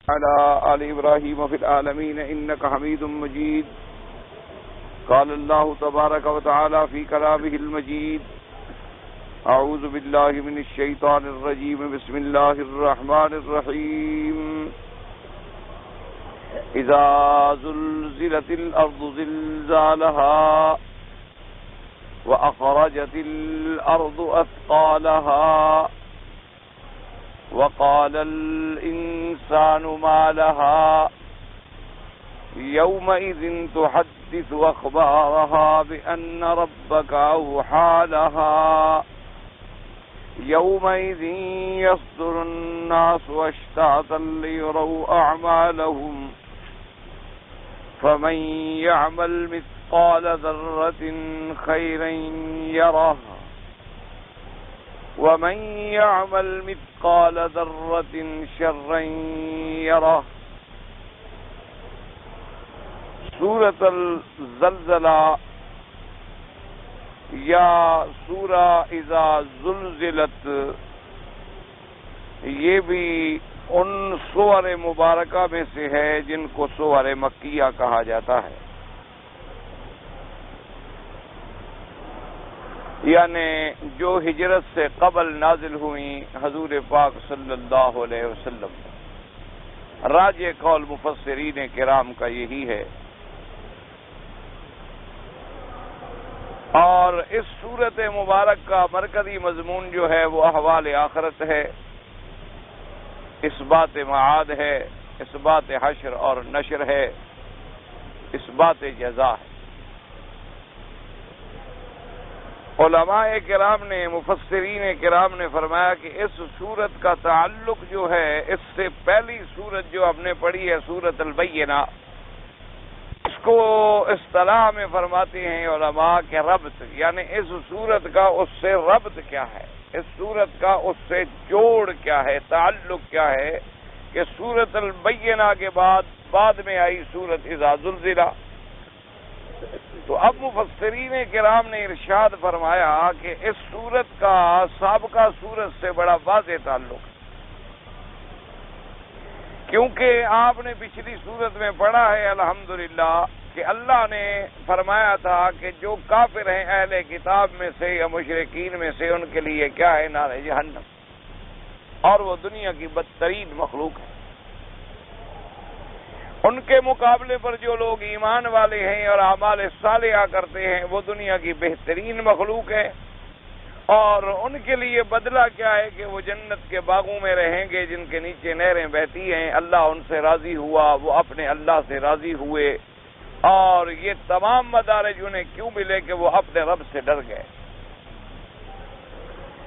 على آل إبراهيم في العالمين إنك حميد مجيد. قال الله تبارك وتعالى في كلامه المجيد: أعوذ بالله من الشيطان الرجيم. بسم الله الرحمن الرحيم. إذا زلزلت الأرض زلزالها وأخرجت الأرض أثقالها وقال الإنسان ما لها يومئذ تحدث أخبارها بأن ربك أوحى لها يومئذ يصدر الناس أشتاتا ليروا أعمالهم فمن يعمل مثقال ذرة خيرا يره ومن يعمل مثقال ذرة شرا يره. سورۃ الزلزلہ یا سورہ اذا زلزلت، یہ بھی ان سور مبارکہ میں سے ہے جن کو سور مکیہ کہا جاتا ہے، یعنی جو ہجرت سے قبل نازل ہوئیں حضور پاک صلی اللہ علیہ وسلم. راجح قول مفسرین کرام کا یہی ہے. اور اس سورت مبارک کا مرکزی مضمون جو ہے وہ احوال آخرت ہے، اثبات معاد ہے، اثبات حشر اور نشر ہے، اثبات جزا ہے. علماء کرام نے، مفسرین کرام نے فرمایا کہ اس سورت کا تعلق جو ہے اس سے پہلی سورت جو ہم نے پڑھی ہے سورۃ البینہ، اس کو اصطلاح میں فرماتے ہیں علماء کے ربط، یعنی اس سورت کا اس سے ربط کیا ہے، اس سورت کا اس سے جوڑ کیا ہے، تعلق کیا ہے کہ سورۃ البینہ کے بعد میں آئی سورت اذا زلزلہ. تو اب مفسرین کرام نے ارشاد فرمایا کہ اس سورت کا سابقہ سورت سے بڑا واضح تعلق ہے، کیونکہ آپ نے پچھلی سورت میں پڑھا ہے الحمدللہ کہ اللہ نے فرمایا تھا کہ جو کافر ہیں اہل کتاب میں سے یا مشرکین میں سے ان کے لیے کیا ہے، نار جہنم، اور وہ دنیا کی بدترین مخلوق ہے. ان کے مقابلے پر جو لوگ ایمان والے ہیں اور اعمال صالحہ کرتے ہیں وہ دنیا کی بہترین مخلوق ہے، اور ان کے لیے بدلہ کیا ہے کہ وہ جنت کے باغوں میں رہیں گے جن کے نیچے نہریں بہتی ہیں. اللہ ان سے راضی ہوا، وہ اپنے اللہ سے راضی ہوئے، اور یہ تمام مدارج انہیں کیوں ملے کہ وہ اپنے رب سے ڈر گئے.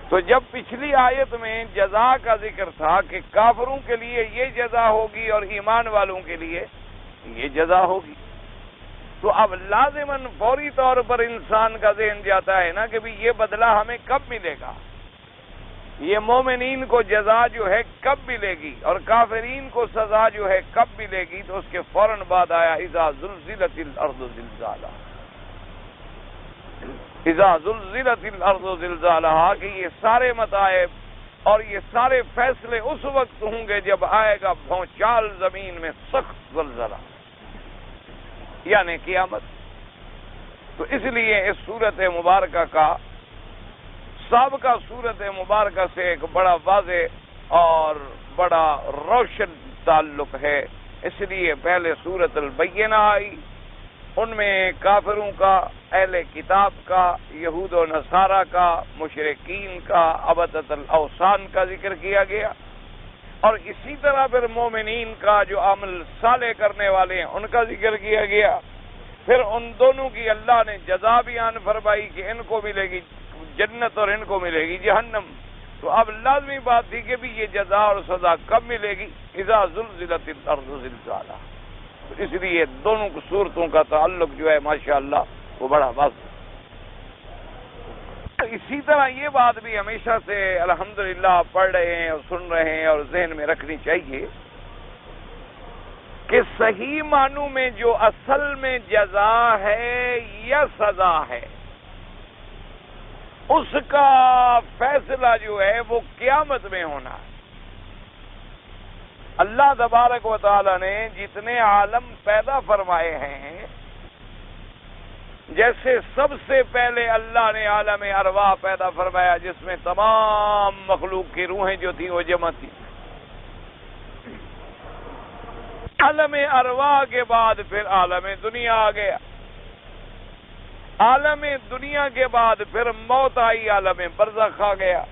تو جب پچھلی آیت میں جزا کا ذکر تھا کہ کافروں کے لیے یہ جزا ہوگی اور ایمان والوں کے لیے یہ جزا ہوگی، تو اب لازماً فوری طور پر انسان کا ذہن جاتا ہے نا کہ بھی یہ بدلہ ہمیں کب ملے گا، یہ مومنین کو جزا جو ہے کب ملے گی اور کافرین کو سزا جو ہے کب ملے گی. تو اس کے فوراً بعد آیا اذا زلزلت الارض زلزالہا، اذا زلزلت الارض زلزالہا، کہ یہ سارے مصائب اور یہ سارے فیصلے اس وقت ہوں گے جب آئے گا بھونچال زمین میں سخت زلزلہ، یعنی قیامت. تو اس لیے اس سورت مبارکہ کا سابقہ سورت مبارکہ سے ایک بڑا واضح اور بڑا روشن تعلق ہے. اس لیے پہلے سورت البینہ آئی، ان میں کافروں کا، اہل کتاب کا، یہود و نصارہ کا، مشرکین کا، عبادت الاوثان کا ذکر کیا گیا، اور اسی طرح پھر مومنین کا جو عمل صالح کرنے والے ہیں ان کا ذکر کیا گیا. پھر ان دونوں کی اللہ نے جزا بیان فرمائی کہ ان کو ملے گی جنت اور ان کو ملے گی جہنم. تو اب لازمی بات تھی کہ بھی یہ جزا اور سزا کب ملے گی، اذا زلزلت الارض زلزالہا. اس لیے دونوں صورتوں کا تعلق جو ہے ماشاءاللہ وہ بڑا واضح. اسی طرح یہ بات بھی ہمیشہ سے الحمدللہ پڑھ رہے ہیں اور سن رہے ہیں اور ذہن میں رکھنی چاہیے کہ صحیح معنوں میں جو اصل میں جزا ہے یا سزا ہے اس کا فیصلہ جو ہے وہ قیامت میں ہونا ہے. اللہ تبارک و تعالی نے جتنے عالم پیدا فرمائے ہیں، جیسے سب سے پہلے اللہ نے عالم ارواح پیدا فرمایا، جس میں تمام مخلوق کی روحیں جو تھیں وہ جمع تھی۔ عالم ارواح کے بعد پھر عالم دنیا آ گیا، عالم دنیا کے بعد پھر موت آئی، عالم برزخ آ گیا،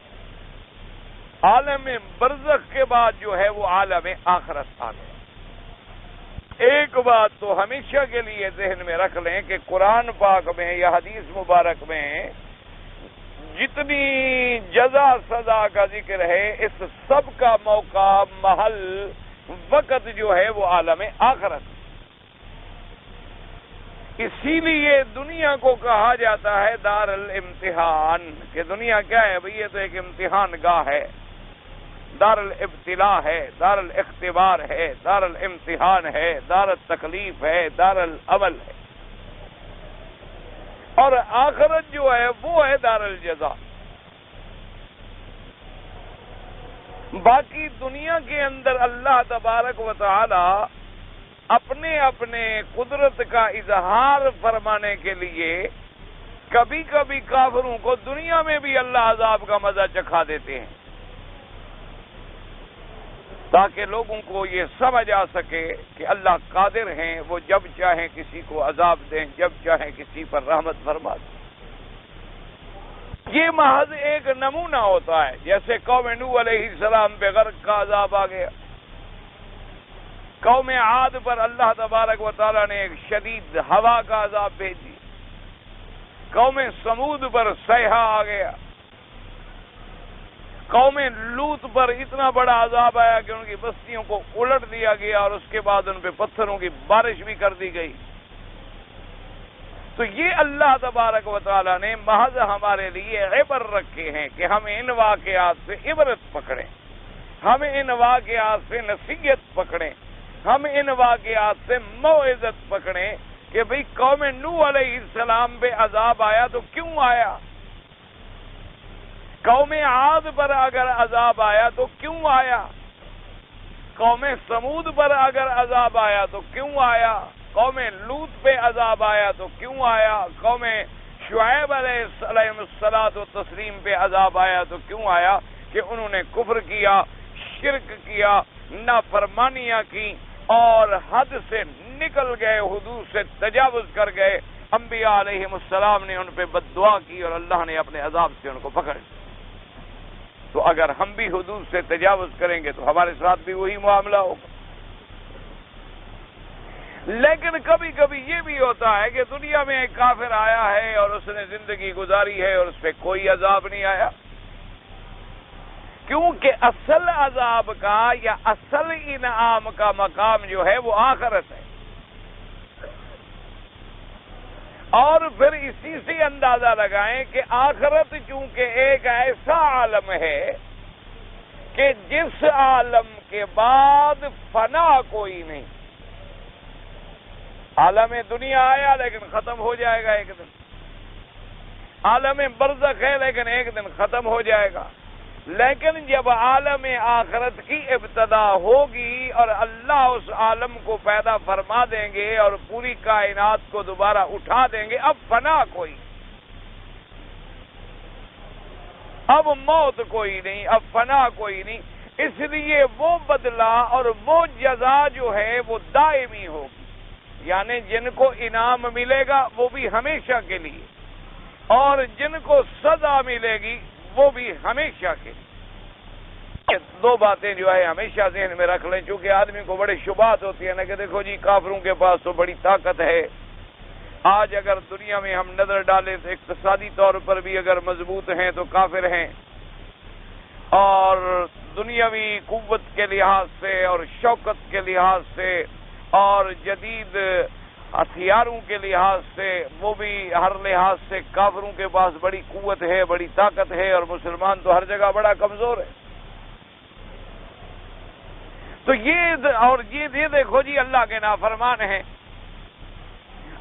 عالم برزخ کے بعد جو ہے وہ عالم آخرت آ گیا۔ ایک بات تو ہمیشہ کے لیے ذہن میں رکھ لیں کہ قرآن پاک میں یا حدیث مبارک میں جتنی جزا سزا کا ذکر ہے، اس سب کا موقع، محل، وقت جو ہے وہ عالم آخرت۔ اسی لیے دنیا کو کہا جاتا ہے دار الامتحان، کہ دنیا کیا ہے بھئی؟ یہ تو ایک امتحان گاہ ہے، دار الابتلاء ہے، دار الاختبار ہے، دار الامتحان ہے، دار التکلیف ہے، دار العمل ہے، اور آخرت جو ہے وہ ہے دار الجزا۔ باقی دنیا کے اندر اللہ تبارک و تعالی اپنے اپنے قدرت کا اظہار فرمانے کے لیے کبھی کبھی کافروں کو دنیا میں بھی اللہ عذاب کا مزہ چکھا دیتے ہیں، تاکہ لوگوں کو یہ سمجھ آ سکے کہ اللہ قادر ہیں، وہ جب چاہیں کسی کو عذاب دیں، جب چاہیں کسی پر رحمت فرما دیں۔ یہ محض ایک نمونہ ہوتا ہے، جیسے قوم نوح علیہ السلام پہ غرق کا عذاب آ گیا، قوم عاد پر اللہ تبارک و تعالیٰ نے ایک شدید ہوا کا عذاب بھیجی، قوم سمود پر صیحہ آ گیا، قوم لوط پر اتنا بڑا عذاب آیا کہ ان کی بستیوں کو الٹ دیا گیا اور اس کے بعد ان پہ پتھروں کی بارش بھی کر دی گئی۔ تو یہ اللہ تبارک و تعالیٰ نے محض ہمارے لیے عبر رکھے ہیں کہ ہم ان واقعات سے عبرت پکڑیں، ہم ان واقعات سے نصیحت پکڑیں، ہم ان واقعات سے موعظت پکڑیں کہ بھئی قوم نوح علیہ السلام پہ عذاب آیا تو کیوں آیا؟ قوم عاد پر اگر عذاب آیا تو کیوں آیا؟ قوم سمود پر اگر عذاب آیا تو کیوں آیا؟ قوم لوط پہ عذاب آیا تو کیوں آیا؟ قوم شعیب علیہ الصلاۃ والتسلیم پہ عذاب آیا تو کیوں آیا؟ کہ انہوں نے کفر کیا، شرک کیا، نافرمانیاں کی اور حد سے نکل گئے، حدود سے تجاوز کر گئے۔ انبیاء علیہ السلام نے ان پہ بد دعا کی اور اللہ نے اپنے عذاب سے ان کو پکڑ لیا۔ تو اگر ہم بھی حدود سے تجاوز کریں گے تو ہمارے ساتھ بھی وہی معاملہ ہوگا۔ لیکن کبھی کبھی یہ بھی ہوتا ہے کہ دنیا میں ایک کافر آیا ہے اور اس نے زندگی گزاری ہے اور اس پہ کوئی عذاب نہیں آیا، کیونکہ اصل عذاب کا یا اصل انعام کا مقام جو ہے وہ آخرت ہے۔ اور پھر اسی سے اندازہ لگائیں کہ آخرت چونکہ ایک ایسا عالم ہے کہ جس عالم کے بعد فنا کوئی نہیں۔ عالم دنیا آیا لیکن ختم ہو جائے گا ایک دن، عالم برزخ ہے لیکن ایک دن ختم ہو جائے گا، لیکن جب عالم آخرت کی ابتدا ہوگی اور اللہ اس عالم کو پیدا فرما دیں گے اور پوری کائنات کو دوبارہ اٹھا دیں گے، اب فنا کوئی، اب موت کوئی نہیں، اب فنا کوئی نہیں۔ اس لیے وہ بدلہ اور وہ جزا جو ہے وہ دائمی ہوگی، یعنی جن کو انعام ملے گا وہ بھی ہمیشہ کے لیے، اور جن کو سزا ملے گی وہ بھی ہمیشہ کے لیے۔ دو باتیں جو ہے ہمیشہ ذہن میں رکھ لیں، چونکہ آدمی کو بڑے شبہات ہوتی ہیں نا کہ دیکھو جی کافروں کے پاس تو بڑی طاقت ہے۔ آج اگر دنیا میں ہم نظر ڈالیں تو اقتصادی طور پر بھی اگر مضبوط ہیں تو کافر ہیں، اور دنیاوی قوت کے لحاظ سے اور شوکت کے لحاظ سے اور جدید ہتھیاروں کے لحاظ سے وہ بھی ہر لحاظ سے کافروں کے پاس بڑی قوت ہے، بڑی طاقت ہے، اور مسلمان تو ہر جگہ بڑا کمزور ہے۔ تو یہ دیکھو جی اللہ کے نافرمان ہیں،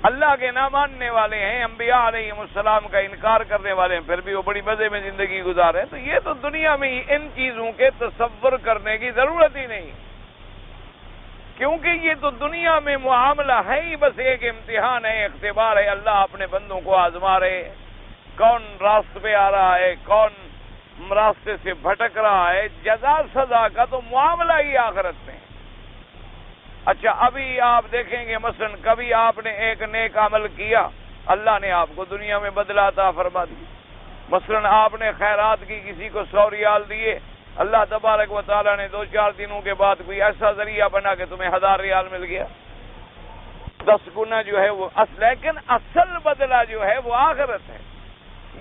اللہ کے نہ ماننے والے ہیں، انبیاء علیہ السلام کا انکار کرنے والے ہیں، پھر بھی وہ بڑی مزے میں زندگی گزارے ہیں۔ تو یہ تو دنیا میں ہی ان چیزوں کے تصور کرنے کی ضرورت ہی نہیں۔ کیونکہ یہ تو دنیا میں معاملہ ہے ہی بس ایک امتحان ہے، اختبار ہے، اللہ اپنے بندوں کو آزما رہے، کون راستے پہ آ رہا ہے، کون راستے سے بھٹک رہا ہے، جزا سزا کا تو معاملہ ہی آخرت میں ہے۔ اچھا ابھی آپ دیکھیں گے مثلا کبھی آپ نے ایک نیک عمل کیا، اللہ نے آپ کو دنیا میں بدلہ عطا فرما دی۔ مثلا آپ نے خیرات کی، کسی کو 100 ریال دیے، اللہ تبارک و تعالیٰ نے 2-4 دنوں کے بعد کوئی ایسا ذریعہ بنا کہ تمہیں 1000 ریال مل گیا، 10 گنا جو ہے وہ لیکن اصل بدلہ جو ہے وہ آخرت ہے۔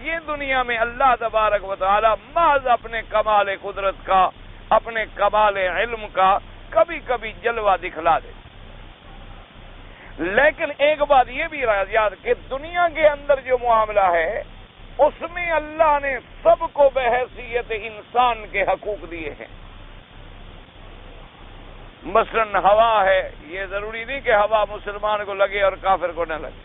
یہ دنیا میں اللہ تبارک و تعالیٰ محض اپنے کمال قدرت کا، اپنے کمال علم کا کبھی کبھی جلوہ دکھلا دے۔ لیکن ایک بات یہ بھی یاد کہ دنیا کے اندر جو معاملہ ہے اس میں اللہ نے سب کو بحیثیت انسان کے حقوق دیے ہیں۔ مثلا ہوا ہے، یہ ضروری نہیں کہ ہوا مسلمان کو لگے اور کافر کو نہ لگے۔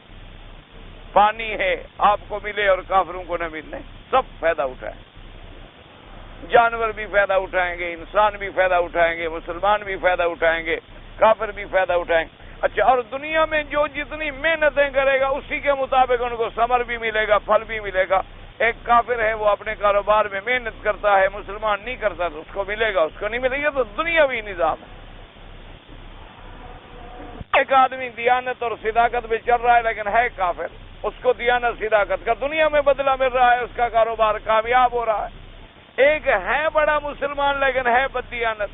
پانی ہے، آپ کو ملے اور کافروں کو نہ ملے، سب فائدہ اٹھائیں، جانور بھی فائدہ اٹھائیں گے، انسان بھی فائدہ اٹھائیں گے، مسلمان بھی فائدہ اٹھائیں گے، کافر بھی فائدہ اٹھائیں گے۔ اچھا، اور دنیا میں جو جتنی محنتیں کرے گا اسی کے مطابق ان کو ثمر بھی ملے گا، پھل بھی ملے گا۔ ایک کافر ہے وہ اپنے کاروبار میں محنت کرتا ہے، مسلمان نہیں کرتا تو اس کو ملے گا، اس کو نہیں ملے گا، تو دنیاوی نظام ہے۔ ایک آدمی دیانت اور صداقت میں چل رہا ہے لیکن ہے کافر، اس کو دیانت صداقت کا دنیا میں بدلہ مل رہا ہے، اس کا کاروبار کامیاب ہو رہا ہے۔ ایک ہے بڑا مسلمان لیکن ہے بددیانت،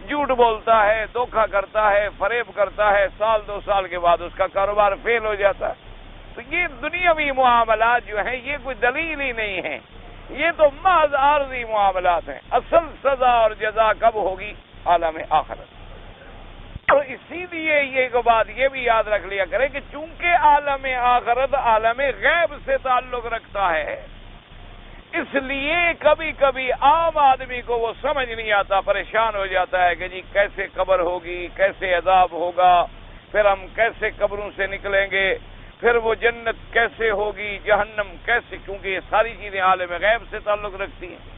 جھوٹ بولتا ہے، دھوکہ کرتا ہے، فریب کرتا ہے، 1-2 سال کے بعد اس کا کاروبار فیل ہو جاتا ہے۔ تو یہ دنیاوی معاملات جو ہیں یہ کوئی دلیل ہی نہیں ہے، یہ تو محض عارضی معاملات ہیں۔ اصل سزا اور جزا کب ہوگی؟ عالم آخرت۔ اور اسی لیے یہ بات یہ بھی یاد رکھ لیا کرے کہ چونکہ عالم آخرت عالم غیب سے تعلق رکھتا ہے، اس لیے کبھی کبھی عام آدمی کو وہ سمجھ نہیں آتا، پریشان ہو جاتا ہے کہ جی کیسے قبر ہوگی، کیسے عذاب ہوگا، پھر ہم کیسے قبروں سے نکلیں گے، پھر وہ جنت کیسے ہوگی، جہنم کیسے، کیونکہ یہ ساری چیزیں عالم غیب سے تعلق رکھتی ہیں۔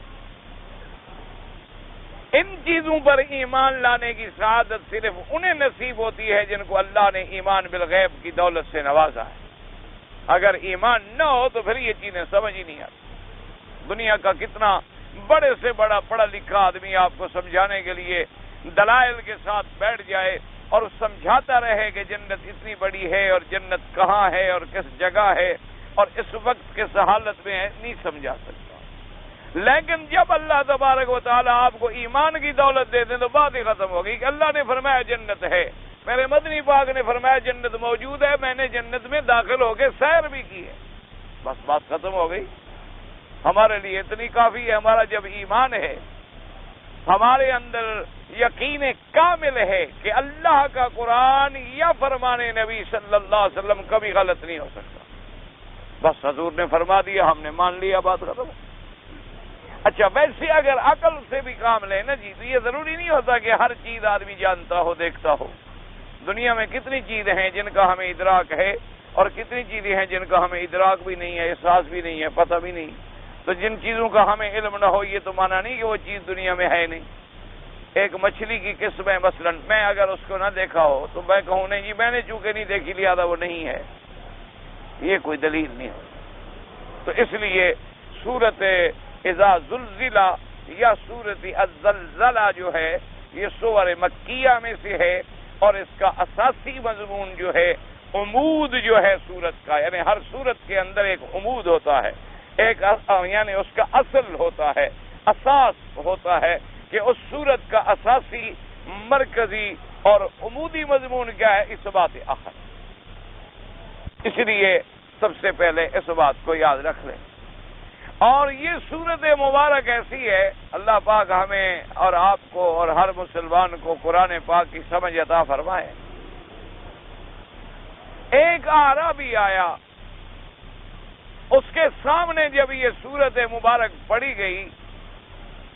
ان چیزوں پر ایمان لانے کی سعادت صرف انہیں نصیب ہوتی ہے جن کو اللہ نے ایمان بالغیب کی دولت سے نوازا ہے۔ اگر ایمان نہ ہو تو پھر یہ چیزیں سمجھ ہی نہیں آتی۔ دنیا کا کتنا بڑے سے بڑا پڑھا لکھا آدمی آپ کو سمجھانے کے لیے دلائل کے ساتھ بیٹھ جائے اور سمجھاتا رہے کہ جنت اتنی بڑی ہے اور جنت کہاں ہے اور کس جگہ ہے اور اس وقت کس حالت میں ہے، نہیں سمجھا سکتا۔ لیکن جب اللہ تبارک و تعالیٰ آپ کو ایمان کی دولت دے دیں تو بات ہی ختم ہو گئی کہ اللہ نے فرمایا جنت ہے، میرے مدنی پاک نے فرمایا جنت موجود ہے، میں نے جنت میں داخل ہو کے سیر بھی کی ہے، بس بات ختم ہو گئی۔ ہمارے لیے اتنی کافی ہے۔ ہمارا جب ایمان ہے، ہمارے اندر یقین کامل ہے کہ اللہ کا قرآن یا فرمان نبی صلی اللہ علیہ وسلم کبھی غلط نہیں ہو سکتا، بس حضور نے فرما دیا، ہم نے مان لیا، بات ختم۔ اچھا، ویسے اگر عقل سے بھی کام لیں نا جی، تو یہ ضروری نہیں ہوتا کہ ہر چیز آدمی جانتا ہو، دیکھتا ہو۔ دنیا میں کتنی چیزیں ہیں جن کا ہمیں ادراک ہے اور کتنی چیزیں ہیں جن کا ہمیں ادراک بھی نہیں ہے، احساس بھی نہیں ہے، پتہ بھی نہیں۔ تو جن چیزوں کا ہمیں علم نہ ہو یہ تو مانا نہیں کہ وہ چیز دنیا میں ہے نہیں۔ ایک مچھلی کی قسم ہے مثلا، میں اگر اس کو نہ دیکھا ہو تو میں کہوں نہیں جی میں نے چونکہ نہیں دیکھی لہذا وہ نہیں ہے، یہ کوئی دلیل نہیں ہے۔ تو اس لیے سورت اذا زلزلہ یا سورت الزلزلہ جو ہے یہ سور مکیہ میں سے ہے، اور اس کا اساسی مضمون جو ہے عمود جو ہے سورت کا، یعنی ہر سورت کے اندر ایک عمود ہوتا ہے، ایک یعنی اس کا اصل ہوتا ہے، اساس ہوتا ہے کہ اس سورت کا اساسی مرکزی اور عمودی مضمون کیا ہے؟ اس بات آخر۔ اس لیے سب سے پہلے اس بات کو یاد رکھ لیں۔ اور یہ سورت مبارک ایسی ہے، اللہ پاک ہمیں اور آپ کو اور ہر مسلمان کو قرآن پاک کی سمجھ عطا فرمائے۔ ایک اعرابی آیا، اس کے سامنے جب یہ سورت مبارک پڑھی گئی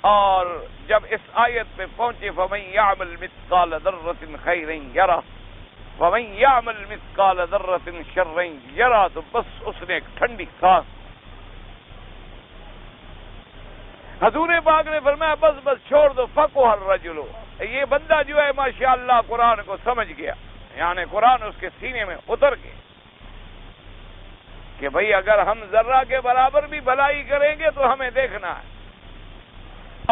اور جب اس آیت پہ پہنچے فَمَن يَعْمَلْ مِثْقَالَ ذَرَّةٍ خَيْرًا يَرَهُ وَمَن يَعْمَلْ مِثْقَالَ ذَرَّةٍ شَرًّا يَرَهُ، تو بس اس نے ایک ٹھنڈی سانس، حضور پاک نے فرمایا بس چھوڑ دو، فَقُهَ الرَّجُلُ، یہ بندہ جو ہے ماشاءاللہ قرآن کو سمجھ گیا، یعنی قرآن اس کے سینے میں اتر گیا کہ بھئی اگر ہم ذرہ کے برابر بھی بھلائی کریں گے تو ہمیں دیکھنا ہے،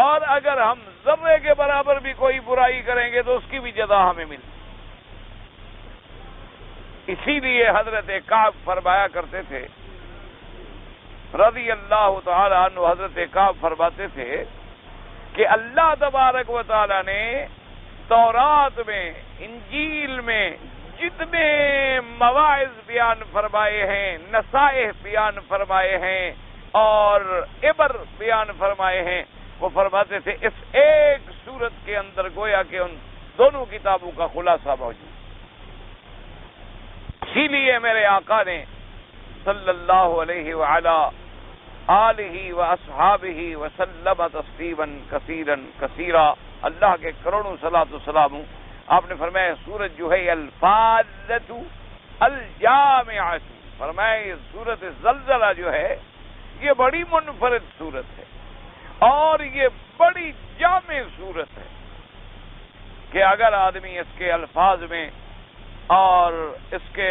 اور اگر ہم ذرے کے برابر بھی کوئی برائی کریں گے تو اس کی بھی جزا ہمیں ملے۔ اسی لیے حضرت کعب فرمایا کرتے تھے رضی اللہ تعالی عنہ، حضرت کعب فرماتے تھے کہ اللہ تبارک و تعالی نے تورات میں، انجیل میں جتنے مواعظ بیان فرمائے ہیں، نصائح بیان فرمائے ہیں اور عبر بیان فرمائے ہیں، وہ فرماتے تھے اس ایک سورت کے اندر گویا کہ ان دونوں کتابوں کا خلاصہ موجود۔ اسی لیے میرے آقا نے صلی اللہ علیہ وعلا آلہ و اصحابہ وسلم تسلیما کثیرا کثیرا، اللہ کے کروڑوں صلاۃ و سلام۔ آپ نے فرمایا سورت جو ہے الفاظۃ الجامعۃ، فرمایا یہ سورت زلزلہ جو ہے یہ بڑی منفرد سورت ہے اور یہ بڑی جامع سورت ہے کہ اگر آدمی اس کے الفاظ میں اور اس کے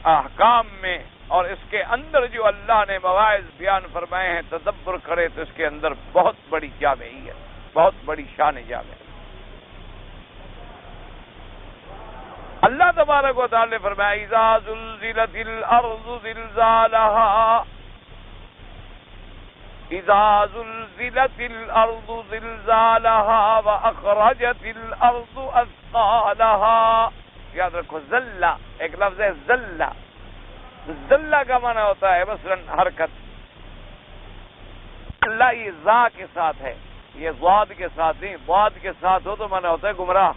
احکام میں اور اس کے اندر جو اللہ نے مواعظ بیان فرمائے ہیں تدبر کرے تو اس کے اندر بہت بڑی جامعی ہے، بہت بڑی شان جامع ہے۔ اللہ تبارک و تعالی نے فرمایا اذا زلزلت الارض زلزالها، اذا زلزلت الارض زلزالها واخرجت الارض اثقالها۔ یاد رکھو زلہ ایک لفظ ہے، زلہ، زلہ کا معنی ہوتا ہے مثلا حرکت۔ اللہ یہ زا کے ساتھ ہے، یہ ضاد کے ساتھ نہیں، ضاد کے ساتھ ہو تو معنی ہوتا ہے گمراہ،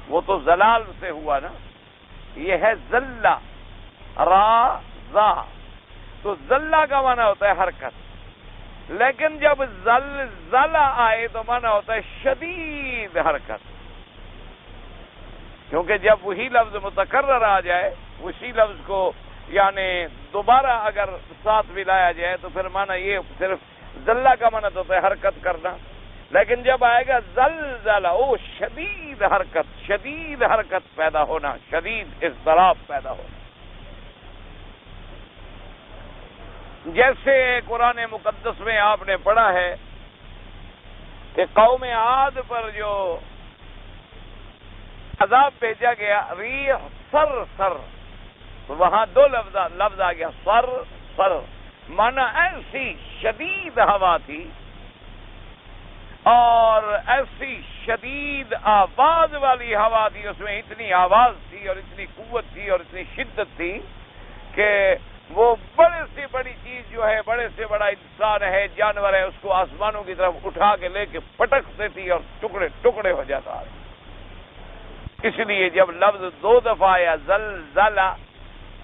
وہ تو زلال سے ہوا نا، یہ ہے زلہ، را زا، تو زلہ کا معنی ہوتا ہے حرکت، لیکن جب زلزلہ آئے تو معنی ہوتا ہے شدید حرکت، کیونکہ جب وہی لفظ متکرر آ جائے، اسی لفظ کو یعنی دوبارہ اگر ساتھ ملایا جائے تو پھر معنی یہ صرف زلہ کا معنی ہوتا ہے حرکت کرنا، لیکن جب آئے گا زلزلہ، او شدید حرکت پیدا ہونا، شدید اضطراب پیدا ہونا۔ جیسے قرآن مقدس میں آپ نے پڑھا ہے کہ قوم عاد پر جو عذاب بھیجا گیا، ریح سر، تو وہاں دو لفظ آ گیا، سر، مانا ایسی شدید ہوا تھی اور ایسی شدید آواز والی ہوا تھی، اس میں اتنی آواز تھی اور اتنی قوت تھی اور اتنی شدت تھی کہ وہ بڑے سے بڑی چیز جو ہے، بڑے سے بڑا انسان ہے، جانور ہے، اس کو آسمانوں کی طرف اٹھا کے لے کے پٹکتے تھی اور ٹکڑے ٹکڑے ہو جاتا ہے۔ اس لیے جب لفظ دو دفعہ آیا زلزلہ،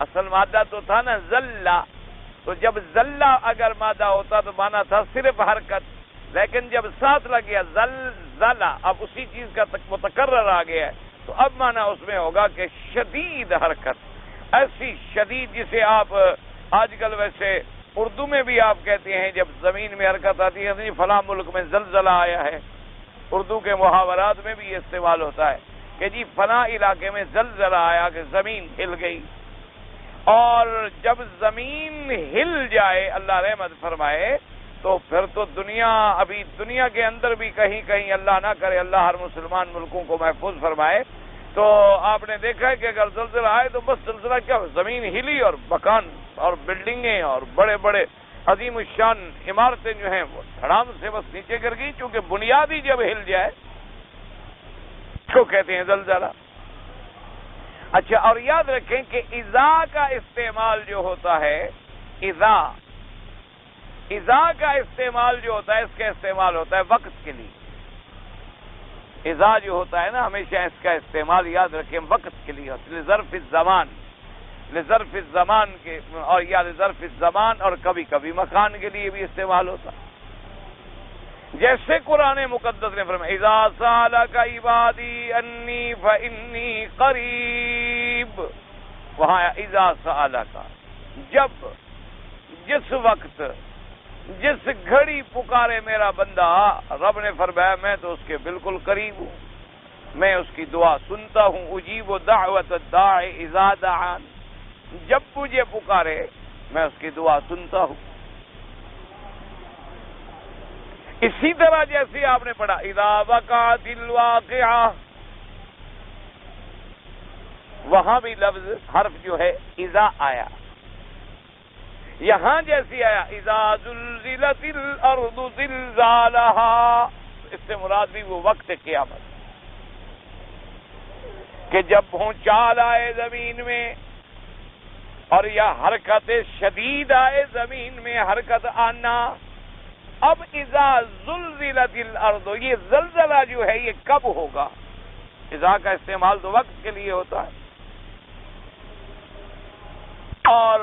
اصل مادہ تو تھا نا زلہ، تو جب زلہ اگر مادہ ہوتا تو مانا تھا صرف حرکت، لیکن جب ساتھ لگ گیا زلزلہ، اب اسی چیز کا متکرر آ گیا ہے تو اب مانا اس میں ہوگا کہ شدید حرکت، ایسی شدید جسے آپ آج کل ویسے اردو میں بھی آپ کہتے ہیں جب زمین میں حرکت آتی ہے، فلاں ملک میں زلزلہ آیا ہے، اردو کے محاورات میں بھی یہ استعمال ہوتا ہے کہ جی فلاں علاقے میں زلزلہ آیا کہ زمین ہل گئی، اور جب زمین ہل جائے اللہ رحمت فرمائے تو پھر تو ابھی دنیا کے اندر بھی کہیں کہیں اللہ نہ کرے، اللہ ہر مسلمان ملکوں کو محفوظ فرمائے، تو آپ نے دیکھا ہے کہ اگر زلزلہ آئے تو بس زلزلہ کیا، زمین ہلی اور مکان اور بلڈنگیں اور بڑے بڑے عظیم الشان عمارتیں جو ہیں وہ دھڑام سے بس نیچے گر گئی، چونکہ بنیادی جب ہل جائے کو کہتے ہیں زلزلہ۔ اچھا، اور یاد رکھیں کہ اذا کا استعمال جو ہوتا ہے، اذا کا استعمال جو ہوتا ہے، اس کا استعمال ہوتا ہے وقت کے لیے۔ اذا جو ہوتا ہے نا، ہمیشہ اس کا استعمال یاد رکھیں وقت کے لیے، لظرف الزمان کے، اور یا لظرف الزمان، اور کبھی کبھی مکان کے لیے بھی استعمال ہوتا ہے۔ جیسے قرآن مقدس نے فرمایا اذا سالک عبادی انی فانی قریب، وہاں اذا سالک، جس وقت جس گھڑی پکارے میرا بندہ، رب نے فرمایا میں تو اس کے بالکل قریب ہوں، میں اس کی دعا سنتا ہوں۔ اجیب دعوت الداع اذا دعان، جب مجھے پکارے میں اس کی دعا سنتا ہوں۔ اسی طرح جیسے آپ نے پڑھا اذا وقعت الواقعہ، وہاں بھی لفظ حرف جو ہے اذا آیا، یہاں جیسی آیا اذا زلزلت الارض زلزالها، اس سے مراد بھی وہ وقت قیامت کہ جب بھونچال آئے زمین میں، اور یا حرکت شدید آئے زمین میں، حرکت آنا۔ اب اذا زلزلت الارض، یہ زلزلہ جو ہے یہ کب ہوگا؟ اذا کا استعمال تو وقت کے لیے ہوتا ہے، اور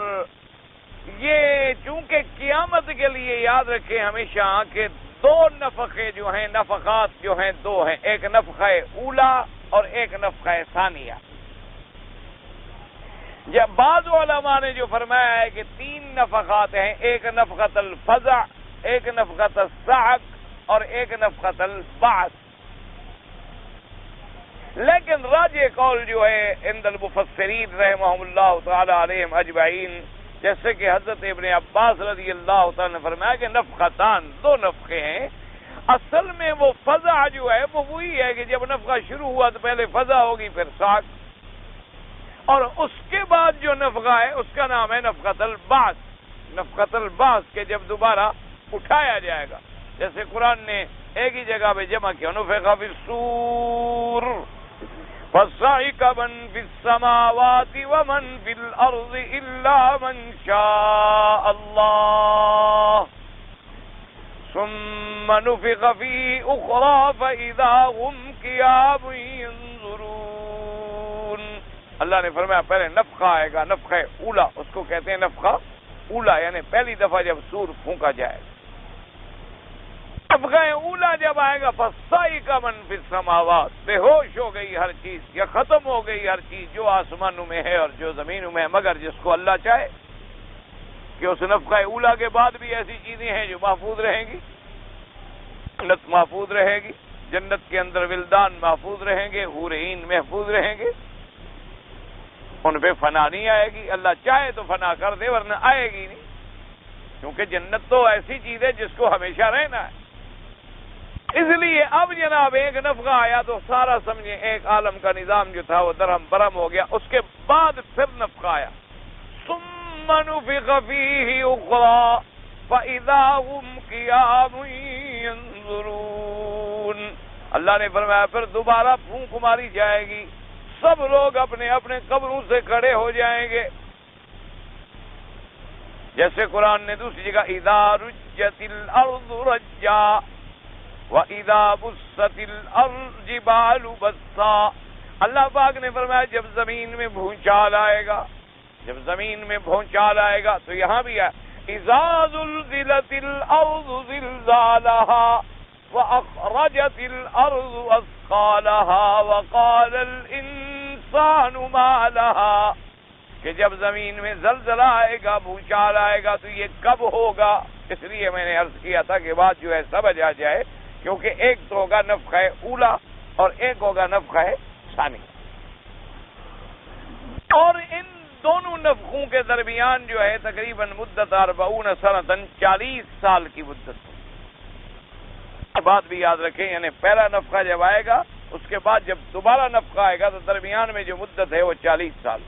یہ چونکہ قیامت کے لیے یاد رکھیں ہمیشہ کہ دو نفخے جو ہیں، نفخات جو ہیں دو ہیں، ایک نفخہ اولا اور ایک نفخہ ثانیہ۔ جب بعض علماء نے جو فرمایا ہے کہ تین نفخات ہیں، ایک نفخۃ الفزع، ایک نفخۃ الصعق اور ایک نفخۃ البعث، لیکن راجح قول جو ہے عند المفسرین رحمہم اللہ تعالی علیہم اجمعین، جیسے کہ حضرت ابن عباس رضی اللہ تعالی نے فرمایا کہ نفختان، دو نفخے ہیں۔ اصل میں وہ فزع جو ہے وہ وہی ہے کہ جب نفخہ شروع ہوا تو پہلے فزع ہوگی پھر صعق، اور اس کے بعد جو نفخہ ہے اس کا نام ہے نفخۃ البعث، نفخۃ البعث کے جب دوبارہ اٹھایا جائے گا، جیسے قرآن نے ایک ہی جگہ پہ جمع کیا، نفخ فی الصور فصعق من فی السماوات ومن فی الارض الا من شاء اللہ ثم نفخ فی اخری فاذا هم قیام ینظرون۔ اللہ نے فرمایا پہلے نفخہ آئے گا، نفخہ اولا، اس کو کہتے ہیں نفخہ اولا، یعنی پہلی دفعہ جب سور پھونکا جائے گا۔ نفخہ اولا جب آئے گا فصعق من فی السماوات، بے ہوش ہو گئی ہر چیز یا ختم ہو گئی ہر چیز جو آسمانوں میں ہے اور جو زمینوں میں ہے، مگر جس کو اللہ چاہے کہ اس نفخہ اولا کے بعد بھی ایسی چیزیں ہیں جو محفوظ رہیں گی۔ جنت محفوظ رہے گی، جنت کے اندر ولدان محفوظ رہیں گے، حور عین محفوظ رہیں گے، ان پہ فنا نہیں آئے گی، اللہ چاہے تو فنا کر دے ورنہ آئے گی نہیں، کیونکہ جنت تو ایسی چیز ہے جس کو ہمیشہ رہنا ہے۔ اس لیے اب جناب ایک نفخہ آیا تو سارا سمجھیں ایک عالم کا نظام جو تھا وہ درہم برہم ہو گیا۔ اس کے بعد پھر نفخہ آیا، ثم نفخ فیہ اخری فاذا هم قیام ینظرون۔ اللہ نے فرمایا پھر دوبارہ پھونک ماری جائے گی، سب لوگ اپنے اپنے قبروں سے کھڑے ہو جائیں گے، جیسے قرآن نے دوسری جگہ اذا رجت الارض رجا واذا بست الجبال بسا، اللہ پاک نے فرمایا جب زمین میں بھونچال آئے گا، جب زمین میں بھونچال آئے گا تو یہاں بھی ہے اذا زلزلت الارض زلزالها واخرجت الارض اثقالها وقال الانسان ما لها، کہ جب زمین میں زلزلہ آئے گا، بھونچال آئے گا تو یہ کب ہوگا؟ اس لیے میں نے عرض کیا تھا کہ بات جو ہے سمجھ آ جائے، کیونکہ ایک تو ہوگا نفخہ اولا اور ایک ہوگا نفخہ ثانی، اور ان دونوں نفخوں کے درمیان جو ہے تقریباً مدت 40 سنۃ، 40 سال کی مدت۔ بات بھی یاد رکھیں، یعنی پہلا نفخہ جب آئے گا اس کے بعد جب دوبارہ نفخہ آئے گا تو درمیان میں جو مدت ہے وہ 40 سال۔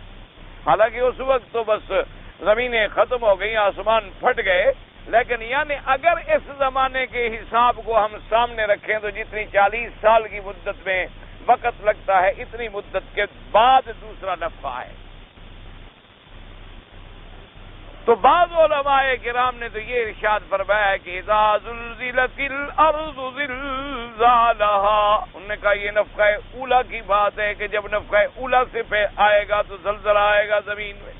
حالانکہ اس وقت تو بس زمینیں ختم ہو گئی، آسمان پھٹ گئے، لیکن یعنی اگر اس زمانے کے حساب کو ہم سامنے رکھیں تو جتنی 40 سال کی مدت میں وقت لگتا ہے، اتنی مدت کے بعد دوسرا نفخہ آئے۔ تو بعض علماء کرام نے تو یہ ارشاد فرمایا ہے کہ اذا زلزلت الارض زلزالها، انہوں نے کہا یہ نفخہ اولا کی بات ہے کہ جب نفخہ اولا سے پہ آئے گا تو زلزلہ آئے گا زمین میں،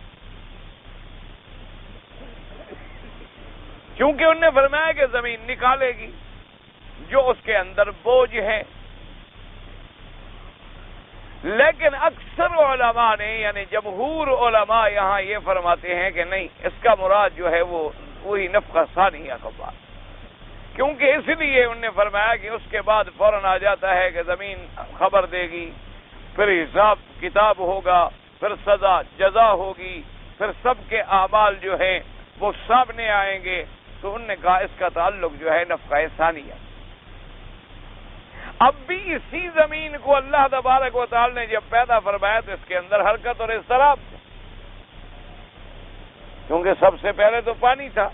کیونکہ انہوں نے فرمایا کہ زمین نکالے گی جو اس کے اندر بوجھ ہے۔ لیکن اکثر علماء نے یعنی جمہور علماء یہاں یہ فرماتے ہیں کہ نہیں، اس کا مراد جو ہے وہ وہی نفخہ ثانیہ کا بعد، کیونکہ اس لیے انہوں نے فرمایا کہ اس کے بعد فوراً آ جاتا ہے کہ زمین خبر دے گی، پھر حساب کتاب ہوگا، پھر سزا جزا ہوگی، پھر سب کے اعمال جو ہیں وہ سامنے آئیں گے۔ تو انہوں نے کہا اس کا تعلق جو ہے نفخہ ثانیہ۔ اب بھی اسی زمین کو اللہ تبارک و تعالی نے جب پیدا فرمایا تو اس کے اندر حرکت اور اضطراب تھا، کیونکہ سب سے پہلے تو پانی تھا،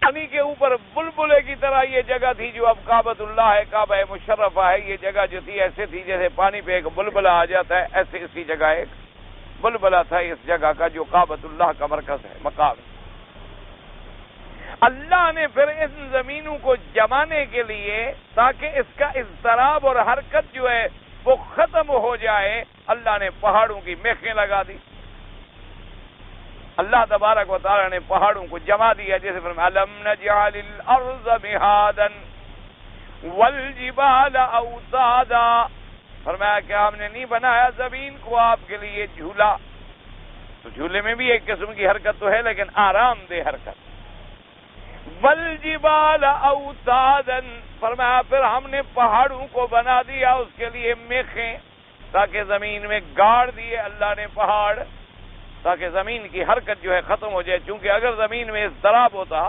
پانی کے اوپر بلبلے کی طرح یہ جگہ تھی جو اب کعبۃ اللہ ہے، کعبہ مشرفہ ہے۔ یہ جگہ جو تھی ایسے تھی جیسے پانی پہ ایک بلبلا آ جاتا ہے، ایسے اسی جگہ ایک بلبلا تھا اس جگہ کا جو کعبۃ اللہ کا مرکز ہے، مقام ہے۔ اللہ نے پھر ان زمینوں کو جمانے کے لیے تاکہ اس کا اضطراب اور حرکت جو ہے وہ ختم ہو جائے، اللہ نے پہاڑوں کی میخیں لگا دی۔ اللہ تبارک و تعالی نے پہاڑوں کو جما دیا، جیسے فرمایا الم نجعل الارض مہادا والجبال اوتادا، فرمایا کہ ہم نے نہیں بنایا زمین کو آپ کے لیے جھولا، تو جھولے میں بھی ایک قسم کی حرکت تو ہے لیکن آرام دہ حرکت۔ والجبال اوتادا، فرمایا پھر ہم نے پہاڑوں کو بنا دیا اس کے لیے میخیں، تاکہ زمین میں گاڑ دیے اللہ نے پہاڑ، تاکہ زمین کی حرکت جو ہے ختم ہو جائے۔ چونکہ اگر زمین میں اضطراب ہوتا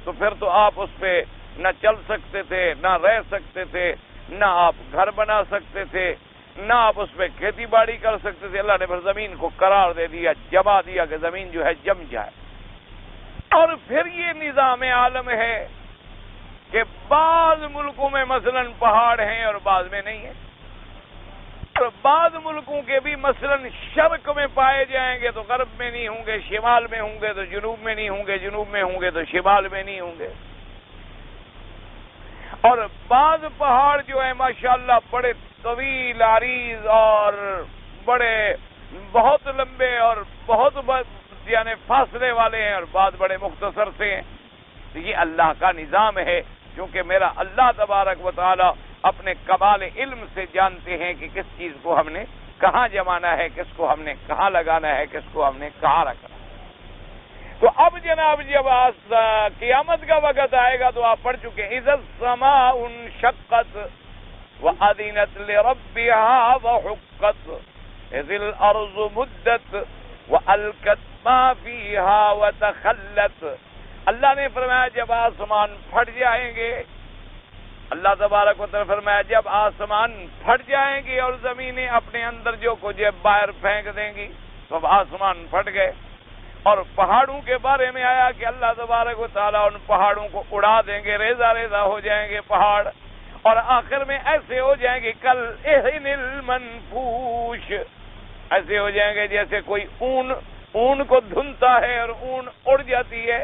تو پھر تو آپ اس پہ نہ چل سکتے تھے، نہ رہ سکتے تھے، نہ آپ گھر بنا سکتے تھے، نہ آپ اس پہ کھیتی باڑی کر سکتے تھے۔ اللہ نے پھر زمین کو قرار دے دیا، جما دیا کہ زمین جو ہے جم جائے۔ اور پھر یہ نظام عالم ہے کہ بعض ملکوں میں مثلا پہاڑ ہیں اور بعض میں نہیں ہیں، اور بعض ملکوں کے بھی مثلا شرق میں پائے جائیں گے تو غرب میں نہیں ہوں گے، شمال میں ہوں گے تو جنوب میں نہیں ہوں گے، جنوب میں ہوں گے تو شمال میں نہیں ہوں گے۔ اور بعض پہاڑ جو ہیں ماشاءاللہ بڑے طویل عریض اور بڑے بہت لمبے اور بہت یعنی فاصلے والے ہیں، اور بعض بڑے مختصر سے ہیں۔ تو یہ اللہ کا نظام ہے، کیونکہ میرا اللہ تبارک و تعالی اپنے کمال علم سے جانتے ہیں کہ کس چیز کو ہم نے کہاں جمانا ہے، کس کو ہم نے کہاں لگانا ہے، کس کو ہم نے کہاں رکھنا ہے۔ تو اب جناب جب قیامت کا وقت آئے گا تو آپ پڑھ چکے اذا السماء انشقت وأذنت لربها وحقت اذ الارض مدت وألقت ما فيها وتخلت۔ اللہ نے فرمایا جب آسمان پھٹ جائیں گے، اللہ تبارک و تعالی فرمایا جب آسمان پھٹ جائیں گے اور زمینیں اپنے اندر جو کچھ باہر پھینک دیں گی، تو اب آسمان پھٹ گئے۔ اور پہاڑوں کے بارے میں آیا کہ اللہ تبارک و تعالیٰ ان پہاڑوں کو اڑا دیں گے، ریزہ ریزہ ہو جائیں گے پہاڑ، اور آخر میں ایسے ہو جائیں گے کل اہن المنفوش، ایسے ہو جائیں گے جیسے کوئی اون کو دھنتا ہے اور اون اڑ جاتی ہے،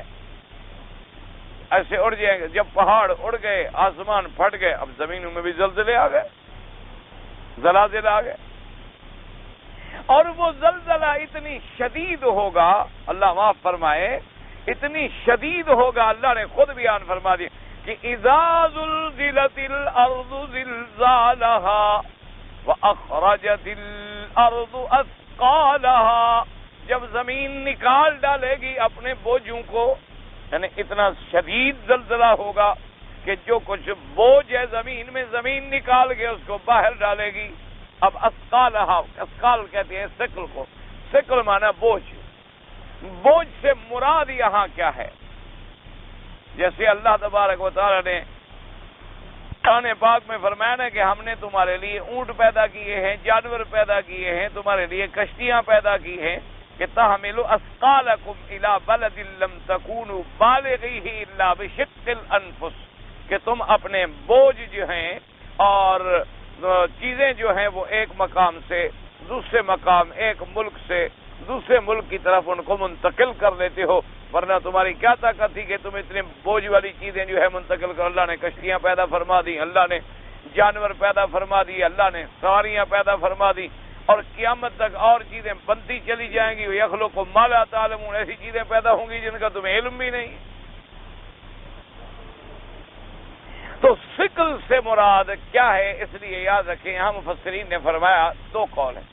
ایسے اڑ جائیں گے۔ جب پہاڑ اڑ گئے، آسمان پھٹ گئے، اب زمینوں میں بھی زلزلے آ گئے، زلازل آ گئے، اور وہ زلزلہ اتنی شدید ہوگا، اللہ معاف فرمائے، اتنی شدید ہوگا، اللہ نے خود بیان فرما دیا کہ اذا زلزلت الارض زلزالها واخرجت الارض اثقالها، جب زمین نکال ڈالے گی اپنے بوجھوں کو، یعنی اتنا شدید زلزلہ ہوگا کہ جو کچھ بوجھ ہے زمین میں، زمین نکال کے اس کو باہر ڈالے گی۔ اب اثقالها، اثقال کہتے ہیں ثقل کو، ثقل مانا بوجھ، بوجھ سے مراد یہاں کیا ہے؟ جیسے اللہ تبارک و تعالی نے قرآن پاک میں فرمایا نا کہ ہم نے تمہارے لیے اونٹ پیدا کیے ہیں، جانور پیدا کیے ہیں، تمہارے لیے کشتیاں پیدا کی ہیں کہ تحملوا اثقالکم الی بلد لم تکونوا بالغیہ الا بشق الانفس، کہ تم اپنے بوجھ جو ہیں اور چیزیں جو ہیں وہ ایک مقام سے دوسرے مقام، ایک ملک سے دوسرے ملک کی طرف ان کو منتقل کر لیتے ہو، ورنہ تمہاری کیا طاقت تھی کہ تم اتنے بوجھ والی چیزیں جو ہے منتقل کر۔ اللہ نے کشتیاں پیدا فرما دی، اللہ نے جانور پیدا فرما دی، اللہ نے سواریاں پیدا فرما دی، اور قیامت تک اور چیزیں بنتی چلی جائیں گی۔ یخلق ما لا تعلمون، ایسی چیزیں پیدا ہوں گی جن کا تمہیں علم بھی نہیں۔ تو ثقل سے مراد کیا ہے؟ اس لیے یاد رکھیں، یہاں مفسرین نے فرمایا دو قول ہیں۔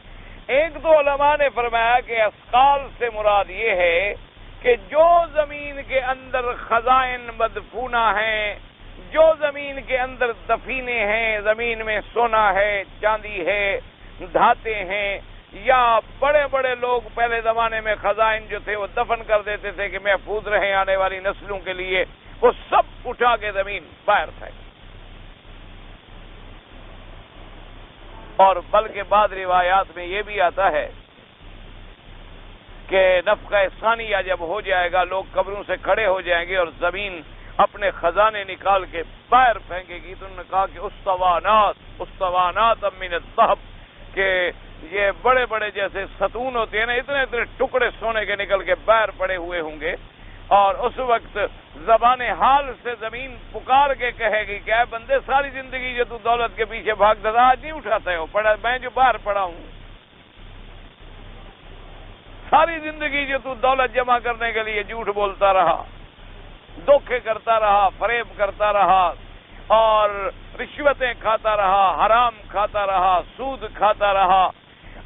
ایک تو علماء نے فرمایا کہ اثقال سے مراد یہ ہے کہ جو زمین کے اندر خزائن مدفونہ ہیں، جو زمین کے اندر دفینے ہیں، زمین میں سونا ہے، چاندی ہے، دھاتے ہیں، یا بڑے بڑے لوگ پہلے زمانے میں خزائن جو تھے وہ دفن کر دیتے تھے کہ محفوظ رہیں آنے والی نسلوں کے لیے، وہ سب اٹھا کے زمین باہر پھینک. اور بلکہ بعض روایات میں یہ بھی آتا ہے کہ نفخہ ثانیہ جب ہو جائے گا، لوگ قبروں سے کھڑے ہو جائیں گے اور زمین اپنے خزانے نکال کے باہر پھینکے گی. تو انہوں نے کہا کہ استوانات من الذهب، کہ یہ بڑے بڑے جیسے ستون ہوتے ہیں نا، اتنے اتنے ٹکڑے سونے کے نکل کے باہر پڑے ہوئے ہوں گے. اور اس وقت زبان حال سے زمین پکار کے کہے گی کہ اے بندے، ساری زندگی جو تو دولت کے پیچھے بھاگتا تھا، آج نہیں اٹھاتے ہو، میں جو باہر پڑا ہوں. ساری زندگی جو تو دولت جمع کرنے کے لیے جھوٹ بولتا رہا، دھوکے کرتا رہا، فریب کرتا رہا، اور رشوتیں کھاتا رہا، حرام کھاتا رہا، سود کھاتا رہا،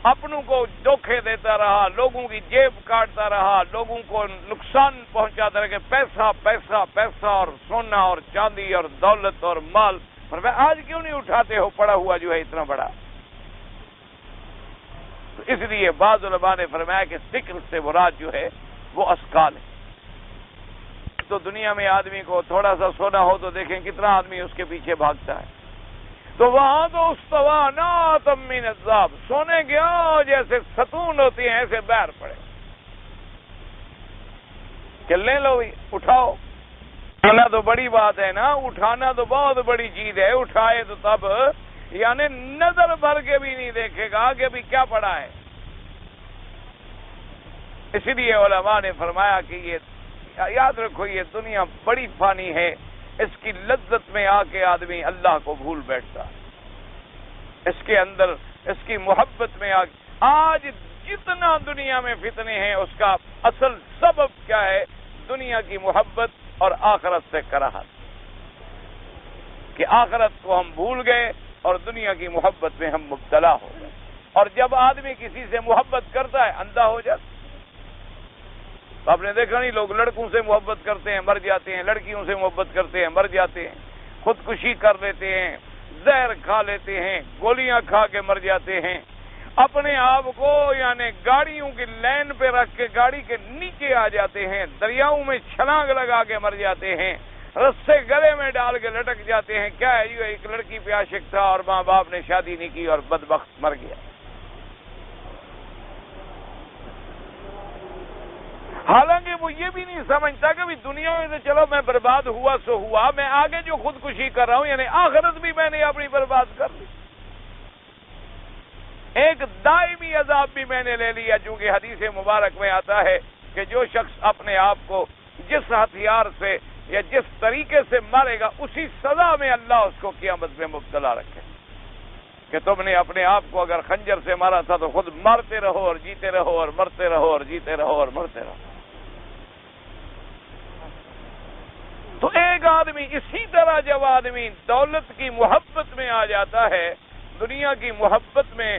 اپنوں کو دھوکے دیتا رہا، لوگوں کی جیب کاٹتا رہا، لوگوں کو نقصان پہنچاتا رہا، کہ پیسہ پیسہ پیسہ اور سونا اور چاندی اور دولت اور مال. پر آج کیوں نہیں اٹھاتے ہو پڑا ہوا جو ہے اتنا بڑا؟ تو اس لیے بعض علماء نے فرمایا کہ سکل سے مراد جو ہے وہ اسکال ہے. تو دنیا میں آدمی کو تھوڑا سا سونا ہو تو دیکھیں کتنا آدمی اس کے پیچھے بھاگتا ہے. تو وہاں تو استوانات من الذهب، سونے گیا جیسے ستون ہوتی ہیں ایسے باہر پڑے کہ لے لو اٹھاؤ. اٹھانا تو بڑی بات ہے نا، اٹھانا تو بہت بڑی چیز ہے. اٹھائے تو تب یعنی نظر بھر کے بھی نہیں دیکھے گا کہ ابھی کیا پڑا ہے. اسی لیے علماء نے فرمایا کہ یہ یاد رکھو، یہ دنیا بڑی فانی ہے، اس کی لذت میں آ کے آدمی اللہ کو بھول بیٹھتا، اس کے اندر اس کی محبت میں آ کے. آج جتنا دنیا میں فتنے ہیں اس کا اصل سبب کیا ہے؟ دنیا کی محبت اور آخرت سے کراہت، کہ آخرت کو ہم بھول گئے اور دنیا کی محبت میں ہم مبتلا ہو گئے. اور جب آدمی کسی سے محبت کرتا ہے اندھا ہو جاتا. آپ نے دیکھا نہیں، لوگ لڑکوں سے محبت کرتے ہیں مر جاتے ہیں، لڑکیوں سے محبت کرتے ہیں مر جاتے ہیں، خودکشی کر لیتے ہیں، زہر کھا لیتے ہیں، گولیاں کھا کے مر جاتے ہیں، اپنے آپ کو یعنی گاڑیوں کی لین پہ رکھ کے گاڑی کے نیچے آ جاتے ہیں، دریاؤں میں چھلانگ لگا کے مر جاتے ہیں، رسے گلے میں ڈال کے لٹک جاتے ہیں. کیا ہے؟ یہ ایک لڑکی پہ عاشق تھا اور ماں باپ نے شادی نہیں کی اور بدبخت مر گیا. حالانکہ وہ یہ بھی نہیں سمجھتا کہ بھی دنیا میں تو چلو میں برباد ہوا سو ہوا، میں آگے جو خودکشی کر رہا ہوں یعنی آخرت بھی میں نے اپنی برباد کر لی، ایک دائمی عذاب بھی میں نے لے لیا. چونکہ حدیث مبارک میں آتا ہے کہ جو شخص اپنے آپ کو جس ہتھیار سے یا جس طریقے سے مارے گا اسی سزا میں اللہ اس کو قیامت میں مبتلا رکھے. کہ تم نے اپنے آپ کو اگر خنجر سے مارا تھا تو خود مارتے رہو اور جیتے رہو اور مرتے رہو اور جیتے رہو اور مرتے رہو. تو ایک آدمی اسی طرح جب آدمی دولت کی محبت میں آ جاتا ہے، دنیا کی محبت میں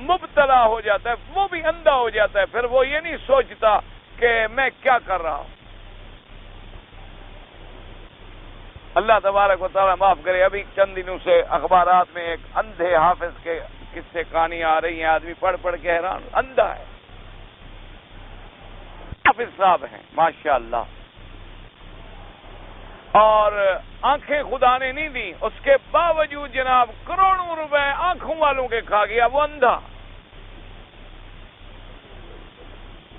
مبتلا ہو جاتا ہے، وہ بھی اندھا ہو جاتا ہے. پھر وہ یہ نہیں سوچتا کہ میں کیا کر رہا ہوں. اللہ تبارک و تعالیٰ معاف کرے. ابھی چند دنوں سے اخبارات میں ایک اندھے حافظ کے قصے کہانی آ رہی ہیں، آدمی پڑھ پڑھ کے حیران، اندھا ہے، حافظ صاحب ہیں ماشاء اللہ، اور آنکھیں خدا نے نہیں دی، اس کے باوجود جناب کروڑوں روپے آنکھوں والوں کے کھا گیا. وہ اندھا،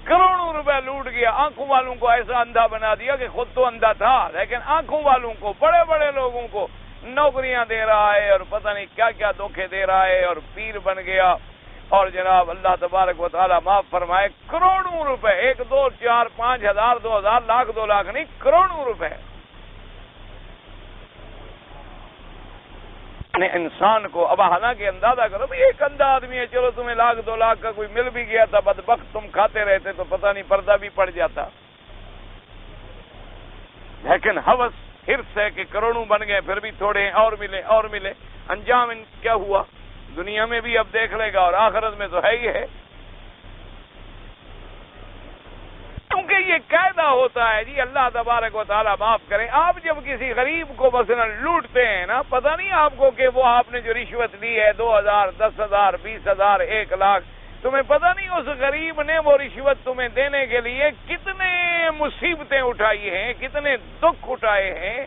کروڑوں روپے لوٹ گیا، آنکھوں والوں کو ایسا اندھا بنا دیا کہ خود تو اندھا تھا لیکن آنکھوں والوں کو، بڑے بڑے لوگوں کو نوکریاں دے رہا ہے اور پتہ نہیں کیا کیا دھوکے دے رہا ہے اور پیر بن گیا. اور جناب اللہ تبارک و تعالیٰ معاف فرمائے، کروڑوں روپے، 1 2 4 5 ہزار 2000 لاکھ 2 لاکھ نہیں، کروڑوں روپے. انسان کو اب حالانکہ اندازہ کرو بھی ایک اندھا آدمی ہے، چلو تمہیں 1 لاکھ 2 لاکھ کا کوئی مل بھی گیا تھا، بدبخت تم کھاتے رہتے تو پتہ نہیں پردہ بھی پڑ جاتا. لیکن ہوس حرص ہے کہ کروڑوں بن گئے، پھر بھی تھوڑے ہیں اور ملے اور ملے. انجام ان کیا ہوا؟ دنیا میں بھی اب دیکھ لے گا اور آخرت میں تو ہے ہی ہے. کیونکہ کیونکہ یہ قاعدہ ہوتا ہے جی، اللہ تبارک و تعالیٰ معاف کرے، آپ جب کسی غریب کو مثلا لوٹتے ہیں نا، پتہ نہیں آپ کو کہ وہ آپ نے جو رشوت لی ہے 2000 10,000 20,000 1 لاکھ، تمہیں پتہ نہیں اس غریب نے وہ رشوت تمہیں دینے کے لیے کتنے مصیبتیں اٹھائی ہیں، کتنے دکھ اٹھائے ہیں،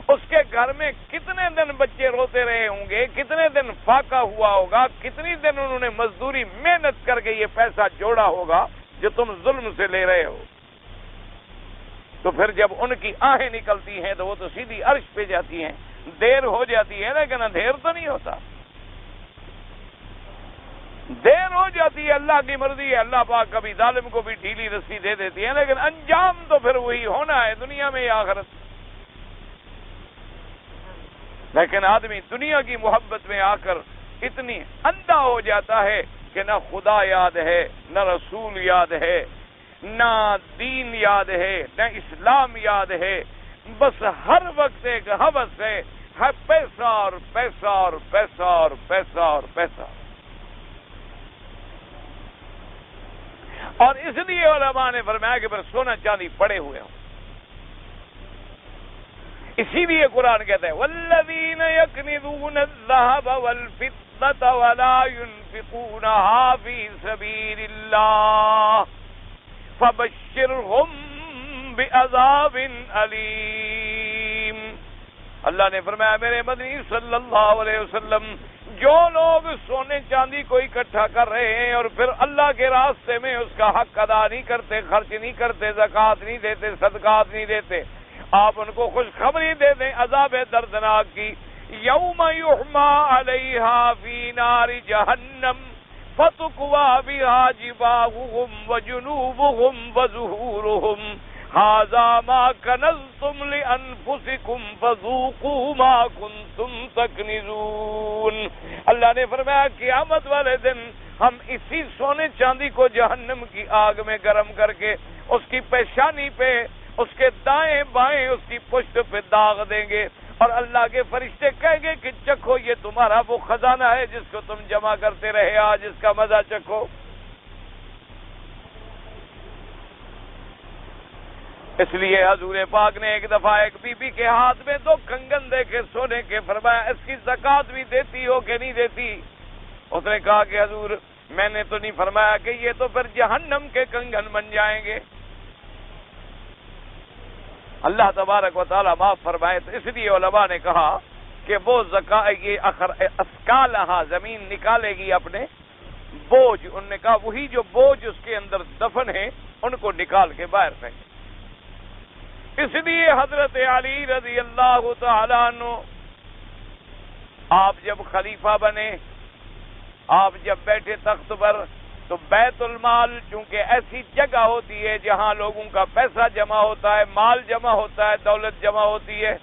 اس کے گھر میں کتنے دن بچے روتے رہے ہوں گے، کتنے دن فاقہ ہوا ہوگا، کتنی دن انہوں نے مزدوری محنت کر کے یہ پیسہ جوڑا ہوگا جو تم ظلم سے لے رہے ہو۔ تو پھر جب ان کی آہیں نکلتی ہیں تو وہ تو سیدھی عرش پہ جاتی ہیں، دیر ہو جاتی ہے لیکن اندھیر تو نہیں ہوتا، دیر ہو جاتی ہے، اللہ کی مرضی ہے، اللہ پاک کبھی ظالم کو بھی ڈھیلی رسی دے دیتی ہے، لیکن انجام تو پھر وہی ہونا ہے دنیا میں یا آخرت۔ لیکن آدمی دنیا کی محبت میں آ کر اتنی اندھا ہو جاتا ہے کہ نہ خدا یاد ہے، نہ رسول یاد ہے، نہ دین یاد ہے، نہ اسلام یاد ہے، بس ہر وقت ایک ہوس ہے پیسہ اور پیسہ اور پیسہ اور پیسہ اور پیسہ۔ اور اس لیے علماء نے فرمایا کہ پھر سونا چاندی پڑے ہوئے ہوں۔ اسی لیے قرآن کہتا ہے والذین یکنزون الذهب والفضة ولا ينفقونها في سبيل الله فبشرهم بعذاب علیم۔ اللہ نے فرمایا میرے مدنی صلی اللہ علیہ وسلم، جو لوگ سونے چاندی کو اکٹھا کر رہے ہیں اور پھر اللہ کے راستے میں اس کا حق ادا نہیں کرتے، خرچ نہیں کرتے، زکوٰۃ نہیں دیتے، صدقات نہیں دیتے، آپ ان کو خوشخبری دے دیں عذاب دردناک کی۔ یوم یحما علیہا فی نار جہنم فتکوی بہا جباہہم وجنوبہم وظہورہم ھذا ما کنزتم لانفسکم فذوقوا ما کنتم تکنزون۔ اللہ نے فرمایا قیامت والے دن ہم اسی سونے چاندی کو جہنم کی آگ میں گرم کر کے اس کی پیشانی پہ، اس کے دائیں بائیں، اس کی پشت پہ داغ دیں گے، اور اللہ کے فرشتے کہیں گے کہ چکھو یہ تمہارا وہ خزانہ ہے جس کو تم جمع کرتے رہے، آج اس کا مزہ چکھو۔ اس لیے حضور پاک نے ایک دفعہ ایک بی بی کے ہاتھ میں 2 کنگن دے کے سونے کے، فرمایا اس کی زکوٰۃ بھی دیتی ہو کہ نہیں دیتی؟ اس نے کہا کہ حضور میں نے تو نہیں فرمایا کہ یہ تو پھر جہنم کے کنگن بن جائیں گے۔ اللہ تبارک و تعالیٰ معاف فرمائے۔ تو اس لیے علماء نے کہا کہ وہ یہ اسکالہا زمین نکالے گی اپنے بوجھ، انہوں نے کہا وہی جو بوجھ اس کے اندر دفن ہے ان کو نکال کے باہر پھینک۔ اس لیے حضرت علی رضی اللہ تعالیٰ عنہ آپ جب خلیفہ بنے، آپ جب بیٹھے تخت پر، تو بیت المال چونکہ ایسی جگہ ہوتی ہے جہاں لوگوں کا پیسہ جمع ہوتا ہے، مال جمع ہوتا ہے، دولت جمع ہوتی ہے،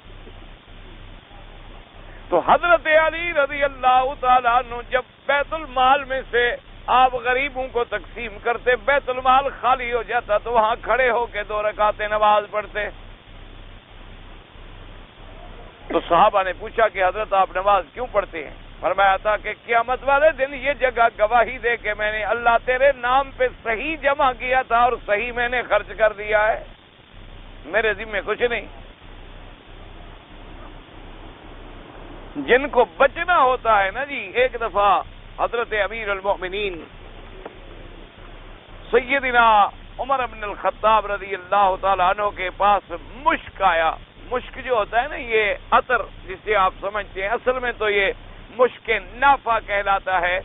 تو حضرت علی رضی اللہ تعالیٰ عنہ جب بیت المال میں سے آپ غریبوں کو تقسیم کرتے، بیت المال خالی ہو جاتا تو وہاں کھڑے ہو کے 2 رکعتیں نماز پڑھتے۔ تو صحابہ نے پوچھا کہ حضرت آپ نماز کیوں پڑھتے ہیں؟ فرمایا تھا کہ قیامت والے دن یہ جگہ گواہی دے کہ میں نے اللہ تیرے نام پہ صحیح جمع کیا تھا اور صحیح میں نے خرچ کر دیا ہے، میرے ذمہ کچھ نہیں۔ جن کو بچنا ہوتا ہے نا جی، ایک دفعہ حضرت امیر المؤمنین سیدنا عمر بن الخطاب رضی اللہ تعالیٰ عنہ کے پاس مشک آیا۔ مشک جو ہوتا ہے نا، یہ عطر جسے آپ سمجھتے ہیں، اصل میں تو یہ مشک نافع کہلاتا ہے۔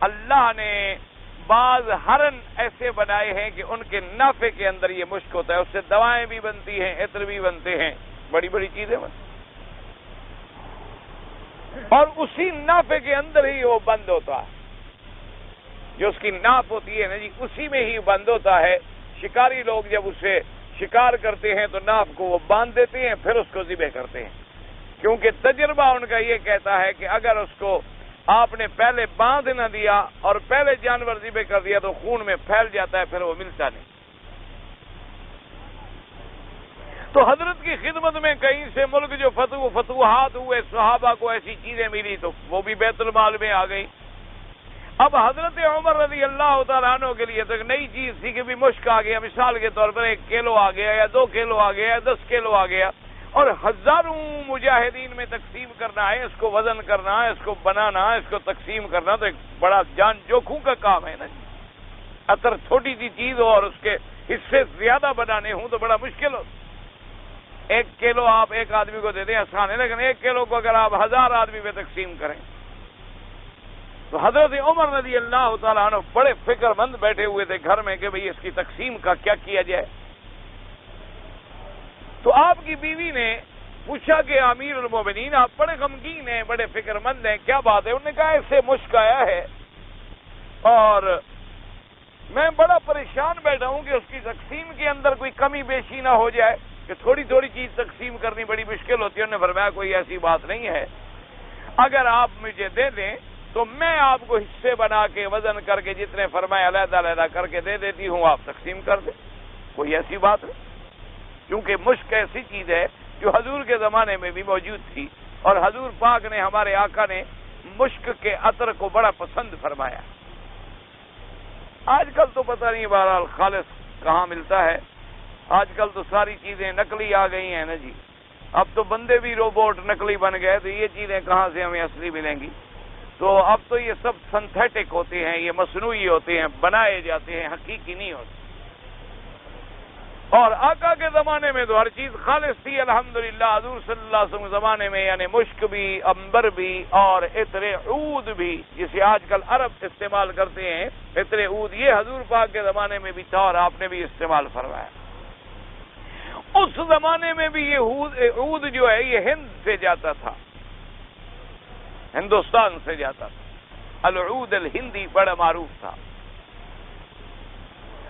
اللہ نے بعض ہرن ایسے بنائے ہیں کہ ان کے نافع کے اندر یہ مشک ہوتا ہے، اس سے دوائیں بھی بنتی ہیں، عطر بھی بنتے ہیں، بڑی بڑی چیزیں بنتی ہیں، اور اسی نافع کے اندر ہی وہ بند ہوتا ہے، جو اس کی ناف ہوتی ہے نا جی، اسی میں ہی بند ہوتا ہے۔ شکاری لوگ جب اسے شکار کرتے ہیں تو ناف کو وہ باندھ دیتے ہیں، پھر اس کو ذبح کرتے ہیں، کیونکہ تجربہ ان کا یہ کہتا ہے کہ اگر اس کو آپ نے پہلے باندھ نہ دیا اور پہلے جانور ذبح کر دیا تو خون میں پھیل جاتا ہے، پھر وہ ملتا نہیں۔ تو حضرت کی خدمت میں کہیں سے ملک جو فتوحات ہوئے، صحابہ کو ایسی چیزیں ملی تو وہ بھی بیت المال میں آ گئی۔ اب حضرت عمر رضی اللہ تعالیٰ عنہ کے لیے تو ایک نئی چیز تھی کہ بھی مشک آ گیا، مثال کے طور پر 1 کلو آ گیا یا 2 کلو آ گیا یا 10 کلو آ گیا، اور ہزاروں مجاہدین میں تقسیم کرنا ہے، اس کو وزن کرنا ہے، اس کو بنانا ہے، اس کو تقسیم کرنا، تو ایک بڑا جان جوکھوں کا کام ہے نا جی۔ عطر چھوٹی سی چیز ہو اور اس کے حصے زیادہ بنانے ہوں تو بڑا مشکل ہو۔ 1 کلو آپ ایک آدمی کو دے دیں آسان ہے، لیکن 1 کلو کو اگر آپ 1000 آدمی میں تقسیم کریں تو حضرت عمر رضی اللہ تعالیٰ عنہ بڑے فکر مند بیٹھے ہوئے تھے گھر میں کہ بھئی اس کی تقسیم کا کیا کیا جائے۔ تو آپ کی بیوی نے پوچھا کہ امیر المومنین آپ بڑے غمگین ہیں، بڑے فکر مند ہیں، کیا بات ہے؟ انہوں نے کہا اس سے مشک آیا ہے اور میں بڑا پریشان بیٹھا ہوں کہ اس کی تقسیم کے اندر کوئی کمی بیشی نہ ہو جائے، کہ تھوڑی تھوڑی چیز تقسیم کرنی بڑی مشکل ہوتی ہے۔ انہوں نے فرمایا کوئی ایسی بات نہیں ہے، اگر آپ مجھے دے دیں تو میں آپ کو حصے بنا کے وزن کر کے جتنے فرمائے علیحدہ علیحدہ کر کے دے دیتی ہوں، آپ تقسیم کر دیں، کوئی ایسی بات نہیں۔ کیونکہ مشک ایسی چیز ہے جو حضور کے زمانے میں بھی موجود تھی، اور حضور پاک نے، ہمارے آقا نے مشک کے عطر کو بڑا پسند فرمایا۔ آج کل تو پتہ نہیں بہرحال خالص کہاں ملتا ہے، آج کل تو ساری چیزیں نقلی آ گئی ہیں نا جی، اب تو بندے بھی روبوٹ نقلی بن گئے، تو یہ چیزیں کہاں سے ہمیں اصلی ملیں گی؟ تو اب تو یہ سب سنتھیٹک ہوتے ہیں، یہ مصنوعی ہوتے ہیں، بنائے جاتے ہیں، حقیقی نہیں ہوتے۔ اور آقا کے زمانے میں تو ہر چیز خالص تھی الحمدللہ۔ حضور صلی اللہ علیہ وسلم زمانے میں یعنی مشک بھی، عنبر بھی، اور عطر عود بھی، جسے آج کل عرب استعمال کرتے ہیں، عطر عود، یہ حضور پاک کے زمانے میں بھی تھا اور آپ نے بھی استعمال فرمایا۔ اس زمانے میں بھی یہ عود جو ہے یہ ہند سے جاتا تھا، ہندوستان سے جاتا تھا، العود الہندی بڑا معروف تھا۔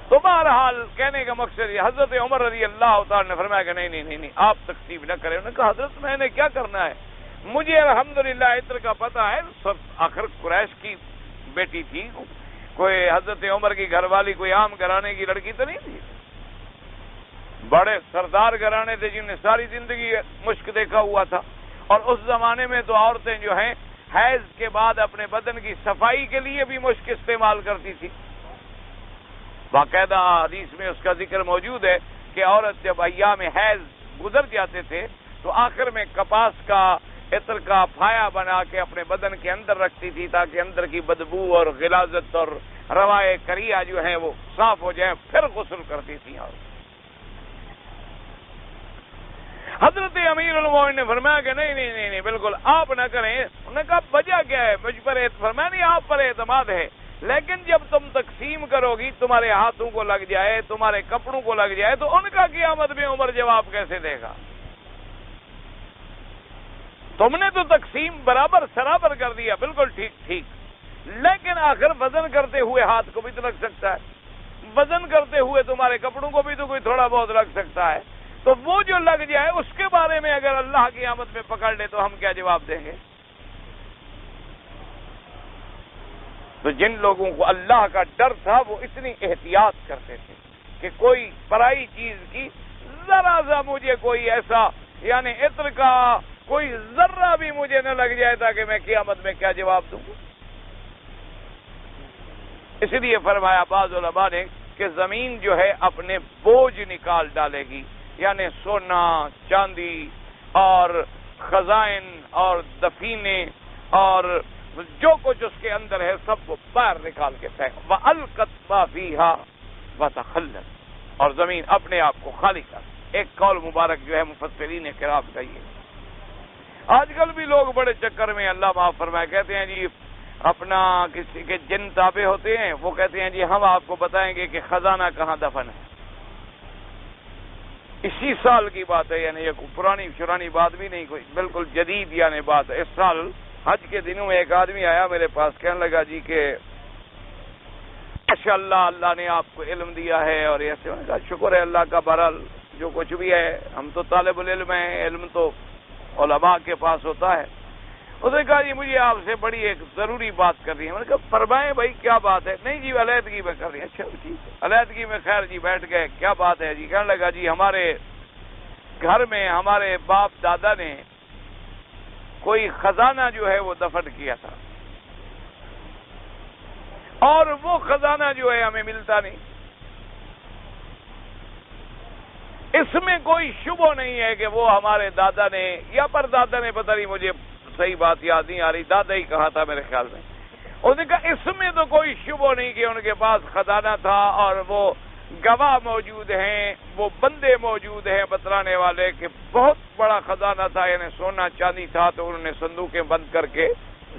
تو بہرحال کہنے کا مقصد یہ، حضرت عمر رضی اللہ تعالیٰ نے فرمایا کہ نہیں آپ تقسیم نہ کریں۔ انہوں نے کہا حضرت میں نے کیا کرنا ہے، مجھے الحمدللہ عطر کا پتہ ہے، سب آخر قریش کی بیٹی تھی، کوئی حضرت عمر کی گھر والی کوئی عام گھرانے کی لڑکی تو نہیں تھی، بڑے سردار گھرانے تھے جنہوں نے ساری زندگی مشک دیکھا ہوا تھا۔ اور اس زمانے میں تو عورتیں جو ہیں حیض کے بعد اپنے بدن کی صفائی کے لیے بھی مشک استعمال کرتی تھی۔ باقاعدہ حدیث میں اس کا ذکر موجود ہے کہ عورت جب ایام حیض گزر جاتے تھے تو آخر میں کپاس کا عطر کا پھایا بنا کے اپنے بدن کے اندر رکھتی تھی تاکہ اندر کی بدبو اور غلاظت اور روائے کریہ جو ہیں وہ صاف ہو جائیں، پھر غسل کرتی تھیں۔ اور حضرت امیر المومنین نے فرمایا کہ نہیں بالکل آپ نہ کریں۔ انہوں نے کہا وجہ کیا ہے؟ مجھ پر فرمایا نہیں آپ پر اعتماد ہے، لیکن جب تم تقسیم کرو گی تمہارے ہاتھوں کو لگ جائے، تمہارے کپڑوں کو لگ جائے تو ان کا قیامت میں عمر جواب کیسے دے گا؟ تم نے تو تقسیم برابر سرابر کر دیا، بالکل ٹھیک، لیکن آخر وزن کرتے ہوئے ہاتھ کو بھی تو لگ سکتا ہے، وزن کرتے ہوئے تمہارے کپڑوں کو بھی تو کوئی تھوڑا بہت لگ سکتا ہے، تو وہ جو لگ جائے اس کے بارے میں اگر اللہ کی قیامت میں پکڑ لے تو ہم کیا جواب دیں گے؟ تو جن لوگوں کو اللہ کا ڈر تھا وہ اتنی احتیاط کرتے تھے کہ کوئی پرائی چیز کی ذرا سا مجھے کوئی ایسا یعنی عطر کا کوئی ذرہ بھی مجھے نہ لگ جائے تاکہ میں قیامت میں کیا جواب دوں۔ اس لیے فرمایا بعض علماء نے کہ زمین جو ہے اپنے بوجھ نکال ڈالے گی، یعنی سونا، چاندی اور خزائن اور دفینے اور جو کچھ اس کے اندر ہے سب کو باہر نکال کے پھینک، وَأَلْقَتْ مَا فِيهَا وَتَخَلَّتْ، اور زمین اپنے آپ کو خالی کر۔ ایک قول مبارک جو ہے مفسرین کرام کا یہ۔ آج کل بھی لوگ بڑے چکر میں، اللہ معاف فرمائے، کہتے ہیں جی اپنا کسی کے جن تابع ہوتے ہیں، وہ کہتے ہیں جی ہم آپ کو بتائیں گے کہ خزانہ کہاں دفن ہے۔ اسی سال کی بات ہے، یعنی یہ پرانی بات بھی نہیں، کوئی بالکل جدید یعنی بات ہے۔ اس سال حج کے دنوں میں ایک آدمی آیا میرے پاس، کہنے لگا جی کہ ماشاءاللہ اللہ نے آپ کو علم دیا ہے اور ایسے، میں نے کہا شکر ہے اللہ کا، بہرحال جو کچھ بھی ہے ہم تو طالب العلم ہیں، علم تو علماء کے پاس ہوتا ہے۔ اس نے کہا جی مجھے آپ سے بڑی ایک ضروری بات کرنی ہے۔ میں نے کہا فرمائیں بھائی کیا بات ہے؟ نہیں جی علیحدگی میں کر رہی ہے۔ اچھا ٹھیک ہے، علیحدگی میں خیر جی بیٹھ گئے، کیا بات ہے جی؟ کہنے لگا جی ہمارے گھر میں ہمارے باپ دادا نے کوئی خزانہ جو ہے وہ دفن کیا تھا، اور وہ خزانہ جو ہے ہمیں ملتا نہیں. اس میں کوئی شبہ نہیں ہے کہ وہ ہمارے دادا نے یا پردادا نے، پتہ نہیں مجھے صحیح بات یاد نہیں آ رہی، دادا ہی کہا تھا میرے خیال میں، انہوں نے کہا اس میں تو کوئی شبہ نہیں کہ ان کے پاس خزانہ تھا، اور وہ گواہ موجود ہیں، وہ بندے موجود ہیں بتلانے والے کہ بہت بڑا خزانہ تھا، یعنی سونا چاندی تھا، تو انہوں نے صندوقیں بند کر کے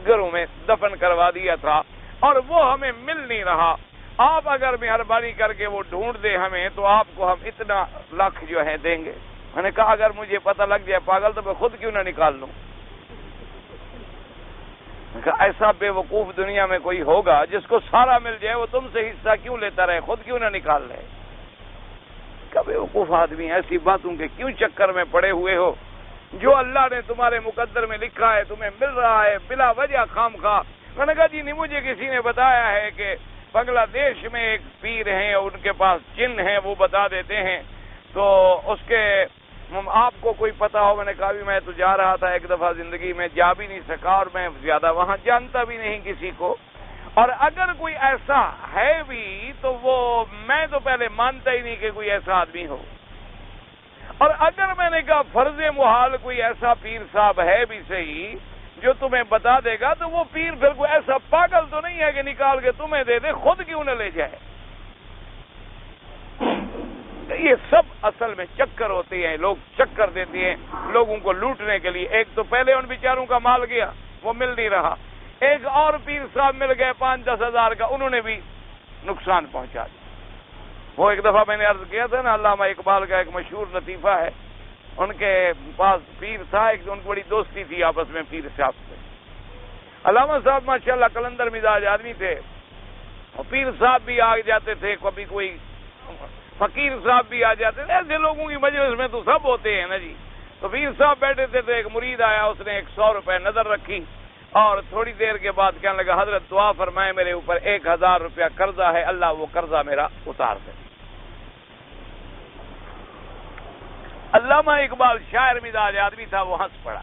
گھروں میں دفن کروا دیا تھا، اور وہ ہمیں مل نہیں رہا. آپ اگر مہربانی کر کے وہ ڈھونڈ دیں ہمیں تو آپ کو ہم اتنا لاکھ جو ہے دیں گے. میں نے کہا اگر مجھے پتہ لگ جائے پاگل تو میں خود کیوں نہ نکال لوں. میں کہا ایسا بے وقوف دنیا میں کوئی ہوگا جس کو سارا مل جائے، وہ تم سے حصہ کیوں لیتا رہے، خود کیوں نہ نکال لے. کہ بے وقوف آدمی ایسی باتوں کے کیوں چکر میں پڑے ہوئے ہو؟ جو اللہ نے تمہارے مقدر میں لکھا ہے تمہیں مل رہا ہے بلا وجہ خام خواہ. میں نے کہا جی نہیں، مجھے کسی نے بتایا ہے کہ بنگلہ دیش میں ایک پیر ہیں، ان کے پاس جن ہیں، وہ بتا دیتے ہیں، تو اس کے آپ کو کوئی پتا ہو. میں نے کہا بھی میں تو جا رہا تھا ایک دفعہ زندگی میں، جا بھی نہیں سکا، اور میں زیادہ وہاں جانتا بھی نہیں کسی کو، اور اگر کوئی ایسا ہے بھی تو وہ میں تو پہلے مانتا ہی نہیں کہ کوئی ایسا آدمی ہو. اور اگر میں نے کہا فرض محال کوئی ایسا پیر صاحب ہے بھی صحیح جو تمہیں بتا دے گا، تو وہ پیر پھر کوئی ایسا پاگل تو نہیں ہے کہ نکال کے تمہیں دے دے، خود کیوں نہ لے جائے. یہ سب اصل میں چکر ہوتے ہیں، لوگ چکر دیتے ہیں لوگوں کو لوٹنے کے لیے. ایک تو پہلے ان بیچاروں کا مال گیا، وہ مل نہیں رہا. ایک اور پیر صاحب مل گئے 5-10 ہزار کا، انہوں نے بھی نقصان پہنچا دیا. وہ ایک دفعہ میں نے عرض کیا تھا نا، علامہ اقبال کا ایک مشہور لطیفہ ہے، ان کے پاس پیر تھا، ایک ان کو بڑی دوستی تھی آپس میں پیر صاحب سے. علامہ صاحب ماشاءاللہ کلندر مزاج آدمی تھے، اور پیر صاحب بھی آ جاتے تھے، کبھی کوئی فقیر صاحب بھی آ جاتے تھے. ایسے لوگوں کی مجلس میں تو سب ہوتے ہیں نا جی. تو پیر صاحب بیٹھے تھے تو ایک مرید آیا، اس نے 100 روپے نظر رکھی، اور تھوڑی دیر کے بعد کہنے لگا حضرت دعا فرمائے میرے اوپر 1000 روپیہ قرضہ ہے، اللہ وہ قرضہ میرا اتار دے. علامہ اقبال شاعر مزاج آدمی تھا، وہ ہنس پڑا.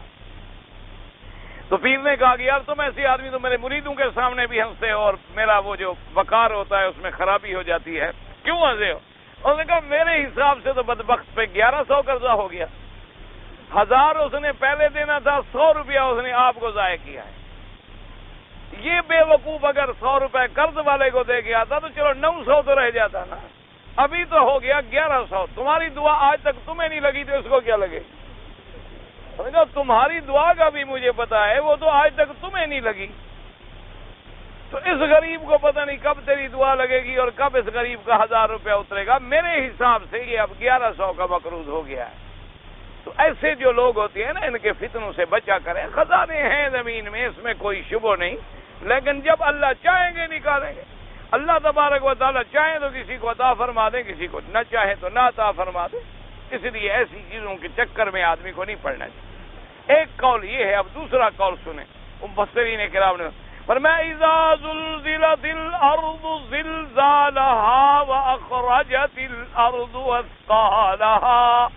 تو پیر نے کہا کہ یار تم ایسی آدمی تو میرے مریدوں کے سامنے بھی ہنستے ہو، اور میرا وہ جو وقار ہوتا ہے اس میں خرابی ہو جاتی ہے، کیوں ہنسے ہو؟ اس نے کہا میرے حساب سے تو بدبخت پہ 1100 قرضہ ہو گیا، 1000 اس نے پہلے دینا تھا، 100 روپیہ اس نے آپ کو ضائع کیا ہے. یہ بے وقوف اگر 100 روپے قرض والے کو دے کے آتا تو چلو 900 تو رہ جاتا نا، ابھی تو ہو گیا 1100. تمہاری دعا آج تک تمہیں نہیں لگی تو اس کو کیا لگے؟ تمہاری دعا کا بھی مجھے پتا ہے، وہ تو آج تک تمہیں نہیں لگی، تو اس غریب کو پتہ نہیں کب تیری دعا لگے گی اور کب اس غریب کا 1000 روپیہ اترے گا. میرے حساب سے یہ اب 1100 کا مقروض ہو گیا ہے. تو ایسے جو لوگ ہوتے ہیں نا، ان کے فتنوں سے بچا کریں. خزانے ہیں زمین میں، اس میں کوئی شبہ نہیں، لیکن جب اللہ چاہیں گے نکالیں گے. اللہ تبارک و تعالیٰ چاہیں تو کسی کو عطا فرما دیں، کسی کو نہ چاہیں تو نہ عطا فرما دیں. اس لیے ایسی چیزوں کے چکر میں آدمی کو نہیں پڑنا چاہیے. ایک قول یہ ہے. اب دوسرا قول سنیں. مفسرین کرام نے فرمایا اذا زلزلت الارض زلزالها واخرجت الارض اثقالها،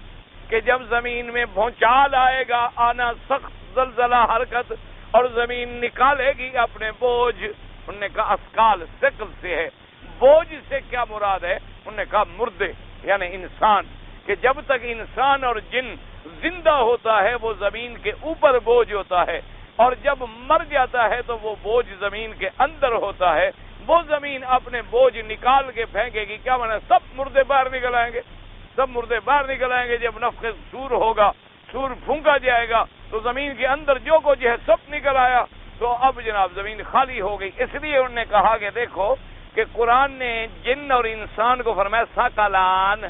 کہ جب زمین میں بھونچال آئے گا، آنا سخت زلزلہ حرکت، اور زمین نکالے گی اپنے بوجھ. انہوں نے کہا اسکال ثقل سے ہے. بوجھ سے کیا مراد ہے؟ انہوں نے کہا مردے یعنی انسان، کہ جب تک انسان اور جن زندہ ہوتا ہے وہ زمین کے اوپر بوجھ ہوتا ہے، اور جب مر جاتا ہے تو وہ بوجھ زمین کے اندر ہوتا ہے. وہ زمین اپنے بوجھ نکال کے پھینکے گی. کیا مانا؟ سب مردے باہر نکل آئیں گے، سب مردے باہر نکل آئیں گے. جب نفخ صور ہوگا، صور پھونکا جائے گا تو زمین کے اندر جو کچھ ہے سب نکل آیا. تو اب جناب زمین خالی ہو گئی. اس لیے انہوں نے کہا کہ دیکھو کہ قرآن نے جن اور انسان کو فرمایا ثقلان.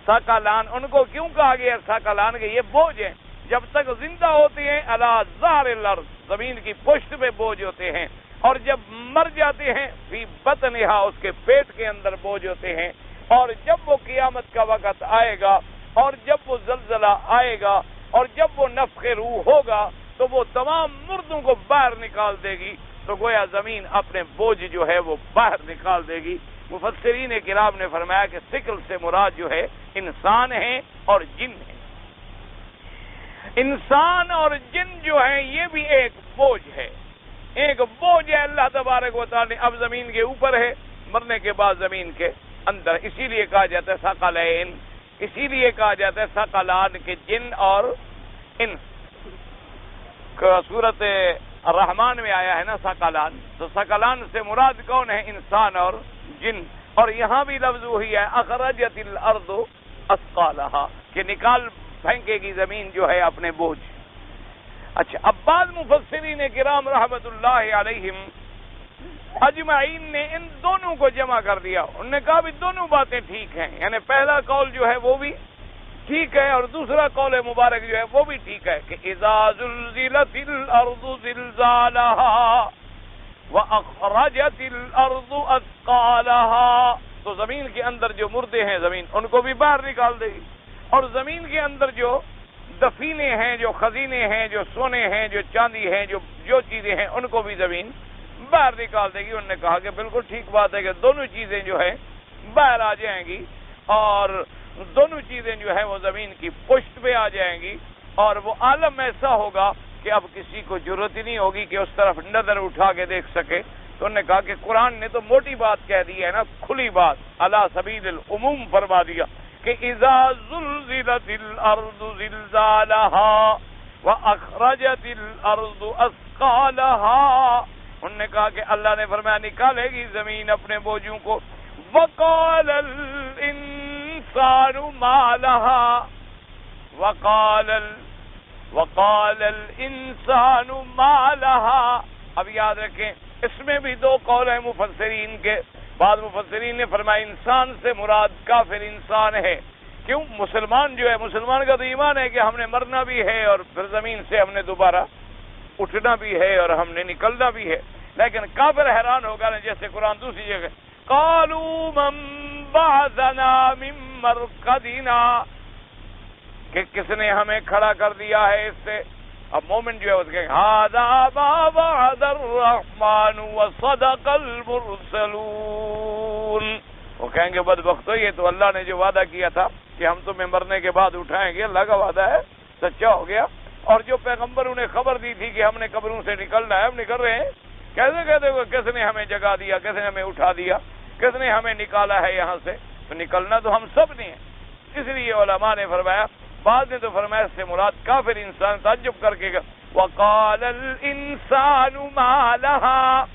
ثقلان ان کو کیوں کہا گیا ثقلان؟ کہ یہ بوجھ ہیں، جب تک زندہ ہوتے ہیں علی ظہر الارض، زمین کی پشت پہ بوجھ ہوتے ہیں، اور جب مر جاتے ہیں فی بطنہا، اس کے پیٹ کے اندر بوجھ ہوتے ہیں. اور جب وہ قیامت کا وقت آئے گا، اور جب وہ زلزلہ آئے گا، اور جب وہ نفخ روح ہوگا تو وہ تمام مردوں کو باہر نکال دے گی. تو گویا زمین اپنے بوجھ جو ہے وہ باہر نکال دے گی. مفسرین کرام نے فرمایا کہ ثقل سے مراد جو ہے انسان ہیں اور جن ہیں. انسان اور جن جو ہیں یہ بھی ایک بوجھ ہے. ایک بوجھ ہے اللہ تبارک و تعالی اب زمین کے اوپر ہے، مرنے کے بعد زمین کے اندر، اسی لیے کہا جاتا ہے ثقلین، اسی لیے کہا جاتا ہے ثقلان کے جن اور انس۔ سورۃ الرحمن میں آیا ہے نا ثقلان، تو ثقلان سے مراد کون ہے؟ انسان اور جن۔ اور یہاں بھی لفظ وہی ہے اخرجت الارض اثقالها، کہ نکال پھینکے گی زمین جو ہے اپنے بوجھ۔ اچھا، اب بعض مفسرین کرام رحمت اللہ علیہم اجمعین نے ان دونوں کو جمع کر دیا، انہوں نے کہا بھی دونوں باتیں ٹھیک ہیں، یعنی پہلا قول جو ہے وہ بھی ٹھیک ہے اور دوسرا قول مبارک جو ہے وہ بھی ٹھیک ہے کہ اذا زلزلت الارض زلزالها واخرجت الارض اثقالها، تو زمین کے اندر جو مردے ہیں زمین ان کو بھی باہر نکال دے گی، اور زمین کے اندر جو دفینے ہیں، جو خزینے ہیں، جو سونے ہیں، جو چاندی ہیں، جو چیزیں ہیں ان کو بھی زمین باہر نکال دے گی۔ انہوں نے کہا کہ بالکل ٹھیک بات ہے کہ دونوں چیزیں جو ہے باہر آ جائیں گی، اور دونوں چیزیں جو ہے وہ زمین کی پشت پہ آ جائیں گی، اور وہ عالم ایسا ہوگا کہ اب کسی کو ضرورت ہی نہیں ہوگی کہ اس طرف نظر اٹھا کے دیکھ سکے۔ تو انہوں نے کہا کہ قرآن نے تو موٹی بات کہہ دی ہے نا، کھلی بات، علی سبیل العموم فرما دیا کہ اذا زلزلت الارض زلزالها واخرجت الارض اثقالها، انہوں نے کہا کہ اللہ نے فرمایا نکالے گی زمین اپنے بوجھوں کو۔ وقال الانسان ما لها، وقال الانسان ما لها۔ اب یاد رکھیں اس میں بھی دو قول ہیں مفسرین کے، بعض مفسرین نے فرمایا انسان سے مراد کافر انسان ہے، کیوں؟ مسلمان جو ہے، مسلمان کا تو ایمان ہے کہ ہم نے مرنا بھی ہے اور پھر زمین سے ہم نے دوبارہ اٹھنا بھی ہے اور ہم نے نکلنا بھی ہے، لیکن کافر حیران ہوگا نا، جیسے قرآن دوسری جگہ قالوا من بعثنا من مرقدنا، کہ کس نے ہمیں کھڑا کر دیا ہے اس سے۔ اب مومن جو ہے اس کے ھذا ما وعد الرحمن وصدق المرسلون، وہ کہیں گے بدبختو یہ تو اللہ نے جو وعدہ کیا تھا کہ ہم تمہیں مرنے کے بعد اٹھائیں گے، اللہ کا وعدہ ہے، سچا ہو گیا، اور جو پیغمبروں نے خبر دی تھی کہ ہم نے قبروں سے نکلنا ہے، ہم نکل رہے ہیں۔ کیسے کہتے ہوئے کس نے ہمیں جگا دیا، کس نے ہمیں اٹھا دیا، کس نے ہمیں نکالا ہے یہاں سے؟ تو نکلنا تو ہم سب نے ہے۔ اس لیے علماء نے فرمایا، بعد نے تو فرمایا اس سے مراد کافر انسان، تعجب کر کے وقال الانسان ما لها،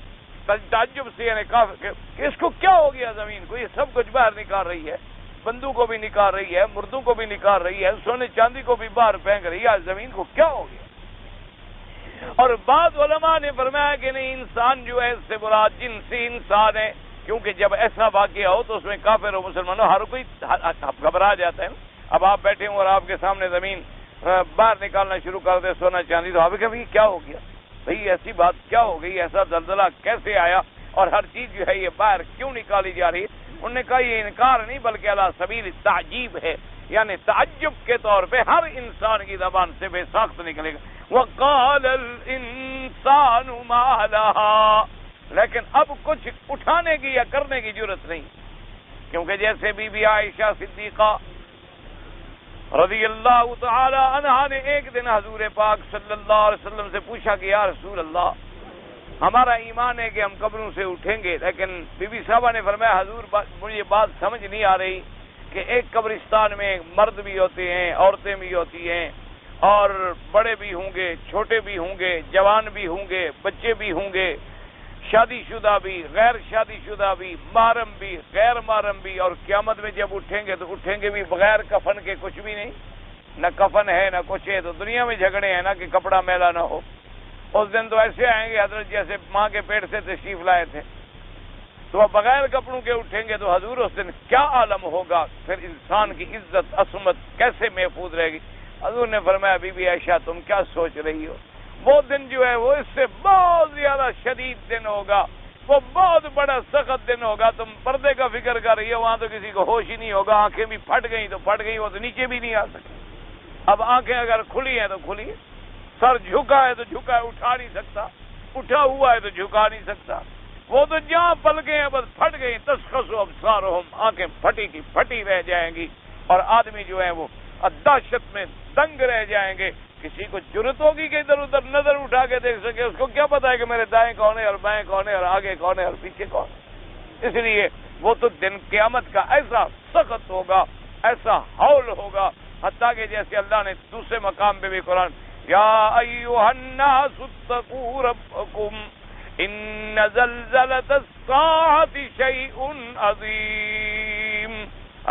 تعجب سے یعنی کافر کہ اس کو کیا ہو گیا، زمین کو یہ سب کچھ باہر نکال رہی ہے، بندوں کو بھی نکال رہی ہے، مردوں کو بھی نکال رہی ہے، سونے چاندی کو بھی باہر پھینک رہی ہے، زمین کو کیا ہو گیا؟ اور بعض علماء نے فرمایا کہ نہیں، انسان جو ہے اس سے مراد جنسی انسان ہے، کیونکہ جب ایسا واقعہ ہو تو اس میں کافر و مسلمانوں ہر کوئی گھبرا جاتا ہے۔ اب آپ بیٹھے ہوں اور آپ کے سامنے زمین باہر نکالنا شروع کر دے سونا چاندی، تو آپ کبھی کیا ہو گیا بھئی، ایسی بات کیا ہو گئی، ایسا زلزلہ کیسے آیا، اور ہر چیز جو ہے یہ باہر کیوں نکالی جا رہی ہے؟ انہوں نے کہا یہ انکار نہیں بلکہ علی سبیل تعجیب ہے، یعنی تعجب کے طور پہ ہر انسان کی زبان سے بے ساخت نکلے گا وقال الانسان ما لها، لیکن اب کچھ اٹھانے کی یا کرنے کی ضرورت نہیں، کیونکہ جیسے بی بی عائشہ صدیقہ رضی اللہ تعالی عنہا نے ایک دن حضور پاک صلی اللہ علیہ وسلم سے پوچھا کہ یا رسول اللہ، ہمارا ایمان ہے کہ ہم قبروں سے اٹھیں گے، لیکن بی بی صاحبہ نے فرمایا حضور مجھے بات سمجھ نہیں آ رہی کہ ایک قبرستان میں مرد بھی ہوتے ہیں، عورتیں بھی ہوتی ہیں، اور بڑے بھی ہوں گے، چھوٹے بھی ہوں گے، جوان بھی ہوں گے، بچے بھی ہوں گے، شادی شدہ بھی، غیر شادی شدہ بھی، محرم بھی، غیر محرم بھی، اور قیامت میں جب اٹھیں گے تو اٹھیں گے بھی بغیر کفن کے، کچھ بھی نہیں، نہ کفن ہے نہ کچھ ہے، تو دنیا میں جھگڑے ہیں نا کہ کپڑا میلا نہ ہو، اس دن تو ایسے آئیں گے حضرت جیسے ماں کے پیٹ سے تشریف لائے تھے، تو وہ بغیر کپڑوں کے اٹھیں گے، تو حضور اس دن کیا عالم ہوگا، پھر انسان کی عزت عصمت کیسے محفوظ رہے گی؟ حضور نے فرمایا بی بی عائشہ تم کیا سوچ رہی ہو، وہ دن جو ہے وہ اس سے بہت زیادہ شدید دن ہوگا، وہ بہت بڑا سخت دن ہوگا، تم پردے کا فکر کر رہی ہو، وہاں تو کسی کو ہوش ہی نہیں ہوگا، آنکھیں بھی پھٹ گئی تو پھٹ گئی، وہ تو نیچے بھی نہیں آ سکتی، اب آنکھیں اگر کھلی ہیں تو کھلی، سر جھکا ہے تو جھکا ہے، اٹھا نہیں سکتا، اٹھا ہوا ہے تو جھکا نہیں سکتا، وہ تو جہاں پل گئے ہیں بس پھٹ گئی، تشخص ابصارہم، آنکھیں پھٹی کی پھٹی رہ جائیں گی، اور آدمی جو ہے وہ دہشت میں دنگ رہ جائیں گے کسی کو جرت ہوگی کہ ادھر ادھر نظر اٹھا کے دیکھ سکے؟ اس کو کیا پتا ہے کہ میرے دائیں کون ہے اور بائیں کون ہے اور آگے کون ہے اور پیچھے کون ہے؟ اس لیے وہ تو دن قیامت کا ایسا سخت ہوگا، ایسا ہول ہوگا، حتیٰ کہ جیسے اللہ نے دوسرے مقام پہ بھی قرآن یا ایھا الناس اتقوا ربکم ان زلزلۃ الساعۃ شیء عظیم،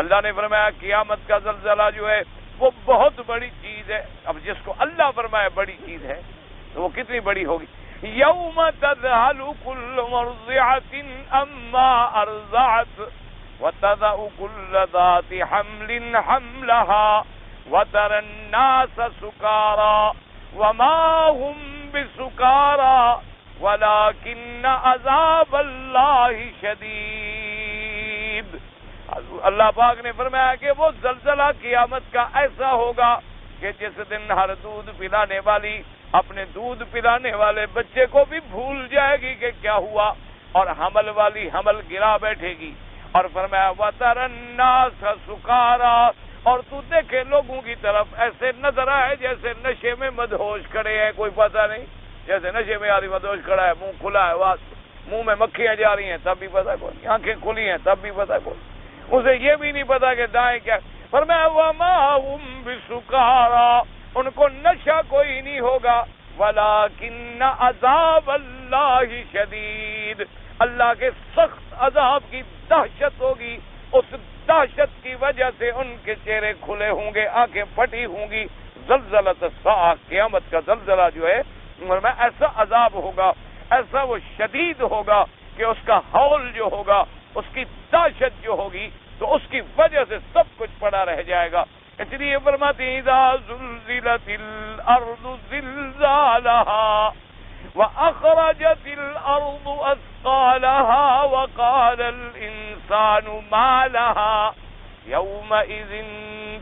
اللہ نے فرمایا قیامت کا زلزلہ جو ہے وہ بہت بڑی چیز ہے۔ اب جس کو اللہ فرمائے بڑی چیز ہے تو وہ کتنی بڑی ہوگی؟ یوم تذہل کل مرضعۃ عما ارضعت وتضع كل ذات حمل حملها وترى الناس سكارى وما هم بسكارى ولكن عذاب الله شدید۔ اللہ پاک نے فرمایا کہ وہ زلزلہ قیامت کا ایسا ہوگا کہ جس دن ہر دودھ پلانے والی اپنے دودھ پلانے والے بچے کو بھی بھول جائے گی کہ کیا ہوا، اور حمل والی حمل گرا بیٹھے گی۔ اور فرمایا وَتَرَى النَّاسَ سُكَارَىٰ، اور تو دیکھے لوگوں کی طرف ایسے نظر آئے جیسے نشے میں مدہوش کھڑے ہیں، کوئی پتہ نہیں، جیسے نشے میں آدمی مدہوش کھڑا ہے، منہ کھلا ہے، منہ میں مکھیاں جا رہی ہیں تب بھی پتہ کوئی، آنکھیں کھلی ہیں تب بھی پتہ کوئی، اسے یہ بھی نہیں پتا کہ دائیں کیا۔ فرمایا وَمَا هُمْ بِسُكَارَىٰ، ان کو نشہ کوئی نہیں ہوگا، وَلَٰكِنَّ عَذَابَ اللَّهِ شَدِيدٌ، اللہ کے سخت عذاب کی دہشت ہوگی، اس دہشت کی وجہ سے ان کے چہرے کھلے ہوں گے، آنکھیں پھٹی ہوں گی۔ زلزلۃ الساعہ، قیامت کا زلزلہ جو ہے ایسا عذاب ہوگا، ایسا وہ شدید ہوگا کہ اس کا ہول جو ہوگا، اس کی دہشت جو ہوگی تو اس کی وجہ سے سب کچھ پڑا رہ جائے گا۔ اس لیے فرماتے ہیں اذا زلزلت الارض زلزالها وَأَخْرَجَتِ الْأَرْضُ أَثْقَالَهَا وَقَالَ الْإِنسَانُ مَا لَهَا يَوْمَئِذٍ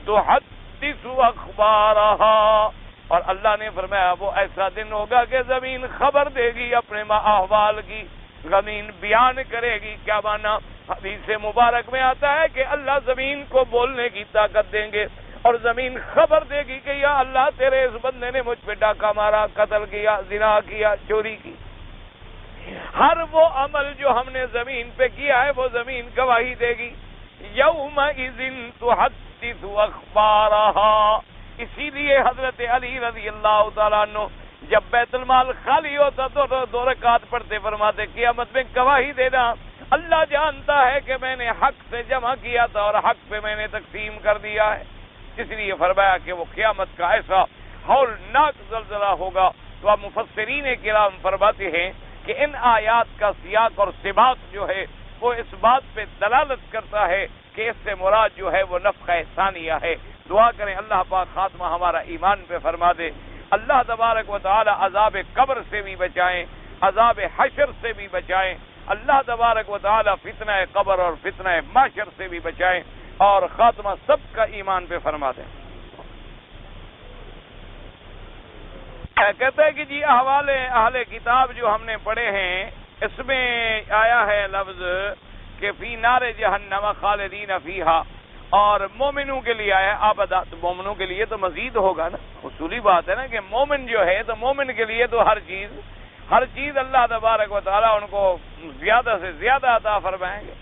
تُحَدِّثُ أَخْبَارَهَا، اور اللہ نے فرمایا وہ ایسا دن ہوگا کہ زمین خبر دے گی اپنے احوال کی، زمین بیان کرے گی۔ کیا مانا؟ حدیث مبارک میں آتا ہے کہ اللہ زمین کو بولنے کی طاقت دیں گے اور زمین خبر دے گی کہ یا اللہ تیرے اس بندے نے مجھ پہ ڈاکہ مارا، قتل کیا، زنا کیا، چوری کی۔ ہر وہ عمل جو ہم نے زمین پہ کیا ہے وہ زمین گواہی دے گی۔ یومئذ تحدث اخبارها، اسی لیے حضرت علی رضی اللہ تعالیٰ عنہ جب بیت المال خالی ہوتا تو 2 رکعت پڑھتے، فرماتے قیامت میں گواہی دینا اللہ جانتا ہے کہ میں نے حق سے جمع کیا تھا اور حق پہ میں نے تقسیم کر دیا ہے۔ اس لیے فرمایا کہ وہ قیامت کا ایسا ہولناک زلزلہ ہوگا۔ تو اب مفسرین کرام فرماتے ہیں کہ ان آیات کا سیاق اور سباق جو ہے وہ اس بات پہ دلالت کرتا ہے کہ اس سے مراد جو ہے وہ نفخہ ثانیہ ہے۔ دعا کریں اللہ پاک خاتمہ ہمارا ایمان پہ فرما دے۔ اللہ تبارک و تعالی عذاب قبر سے بھی بچائیں، عذاب حشر سے بھی بچائیں، اللہ تبارک و تعالی فتنہ قبر اور فتنہ محشر سے بھی بچائیں، اور خاتمہ سب کا ایمان پہ فرما دیں۔ کہتا ہے کہ جی احوال اہل کتاب جو ہم نے پڑھے ہیں اس میں آیا ہے لفظ کہ فی نار جہنم خالدین فیہا، اور مومنوں کے لیے آیا ابدا، تو مومنوں کے لیے تو مزید ہوگا نا، اصولی بات ہے نا کہ مومن جو ہے تو مومن کے لیے تو ہر چیز اللہ تبارک و تعالیٰ ان کو زیادہ سے زیادہ عطا فرمائیں گے۔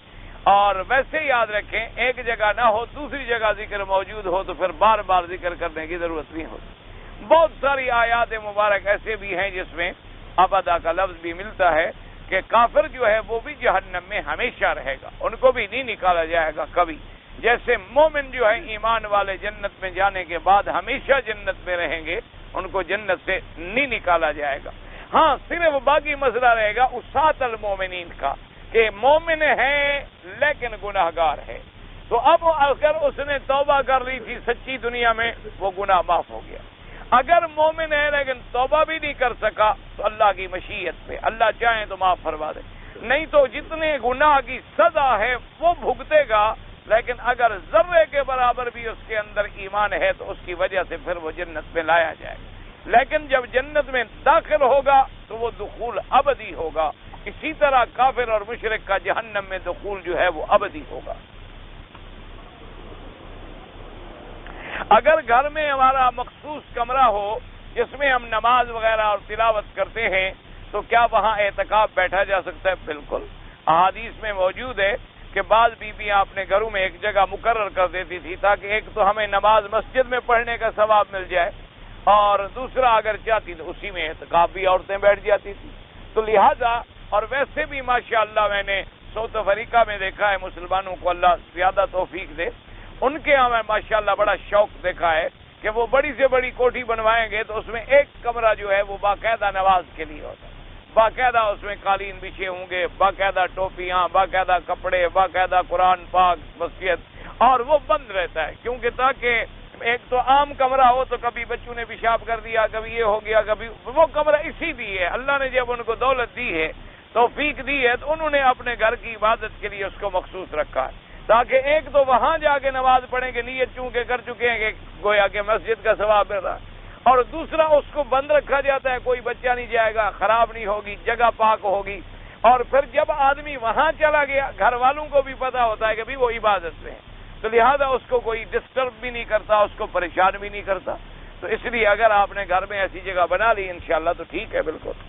اور ویسے یاد رکھیں ایک جگہ نہ ہو دوسری جگہ ذکر موجود ہو تو پھر بار بار ذکر کرنے کی ضرورت نہیں ہوتی۔ بہت ساری آیات مبارک ایسے بھی ہیں جس میں ابدا کا لفظ بھی ملتا ہے کہ کافر جو ہے وہ بھی جہنم میں ہمیشہ رہے گا، ان کو بھی نہیں نکالا جائے گا کبھی، جیسے مومن جو ہے ایمان والے جنت میں جانے کے بعد ہمیشہ جنت میں رہیں گے، ان کو جنت سے نہیں نکالا جائے گا۔ ہاں صرف باقی مسئلہ رہے گا اسات المومنین کا کہ مومن ہے لیکن گناہگار ہے، تو اب اگر اس نے توبہ کر لی تھی سچی دنیا میں وہ گناہ معاف ہو گیا۔ اگر مومن ہے لیکن توبہ بھی نہیں کر سکا تو اللہ کی مشیت پہ اللہ چاہیں تو معاف فرما دے، نہیں تو جتنے گناہ کی سزا ہے وہ بھگتے گا، لیکن اگر ذرے کے برابر بھی اس کے اندر ایمان ہے تو اس کی وجہ سے پھر وہ جنت میں لایا جائے گا۔ لیکن جب جنت میں داخل ہوگا تو وہ دخول ابدی ہوگا، اسی طرح کافر اور مشرک کا جہنم میں دخول جو ہے وہ ابدی ہوگا۔ اگر گھر میں ہمارا مخصوص کمرہ ہو جس میں ہم نماز وغیرہ اور تلاوت کرتے ہیں، تو کیا وہاں اعتکاف بیٹھا جا سکتا ہے؟ بالکل، احادیث میں موجود ہے کہ بعض بیویاں اپنے گھروں میں ایک جگہ مقرر کر دیتی تھی تاکہ ایک تو ہمیں نماز مسجد میں پڑھنے کا ثواب مل جائے، اور دوسرا اگر چاہتی تو اسی میں اعتکاف بھی عورتیں بیٹھ جاتی تھی۔ تو لہذا، اور ویسے بھی ماشاءاللہ میں نے ساؤتھ افریقہ میں دیکھا ہے، مسلمانوں کو اللہ زیادہ توفیق دے، ان کے یہاں میں ماشاءاللہ بڑا شوق دیکھا ہے کہ وہ بڑی سے بڑی کوٹھی بنوائیں گے تو اس میں ایک کمرہ جو ہے وہ باقاعدہ نماز کے لیے ہوتا ہے، باقاعدہ اس میں قالین بچھے ہوں گے، باقاعدہ ٹوپیاں، باقاعدہ کپڑے، باقاعدہ قرآن پاک، مسجد، اور وہ بند رہتا ہے، کیونکہ تاکہ ایک تو عام کمرہ ہو تو کبھی بچوں نے پیشاب کر دیا، کبھی یہ ہو گیا، کبھی وہ کمرہ اسی لیے اللہ نے جب ان کو دولت دی ہے، توفیق دی ہے، تو انہوں نے اپنے گھر کی عبادت کے لیے اس کو مخصوص رکھا ہے، تاکہ ایک تو وہاں جا کے نماز پڑھیں گے، نیت چونکہ کر چکے ہیں کہ گویا کہ مسجد کا ثواب مل رہا ہے، اور دوسرا اس کو بند رکھا جاتا ہے، کوئی بچہ نہیں جائے گا، خراب نہیں ہوگی، جگہ پاک ہوگی، اور پھر جب آدمی وہاں چلا گیا، گھر والوں کو بھی پتا ہوتا ہے کہ بھی وہ عبادت میں ہے، تو لہذا اس کو کوئی ڈسٹرب بھی نہیں کرتا، اس کو پریشان بھی نہیں کرتا۔ تو اس لیے اگر آپ نے گھر میں ایسی جگہ بنا لی انشاءاللہ تو ٹھیک ہے بالکل۔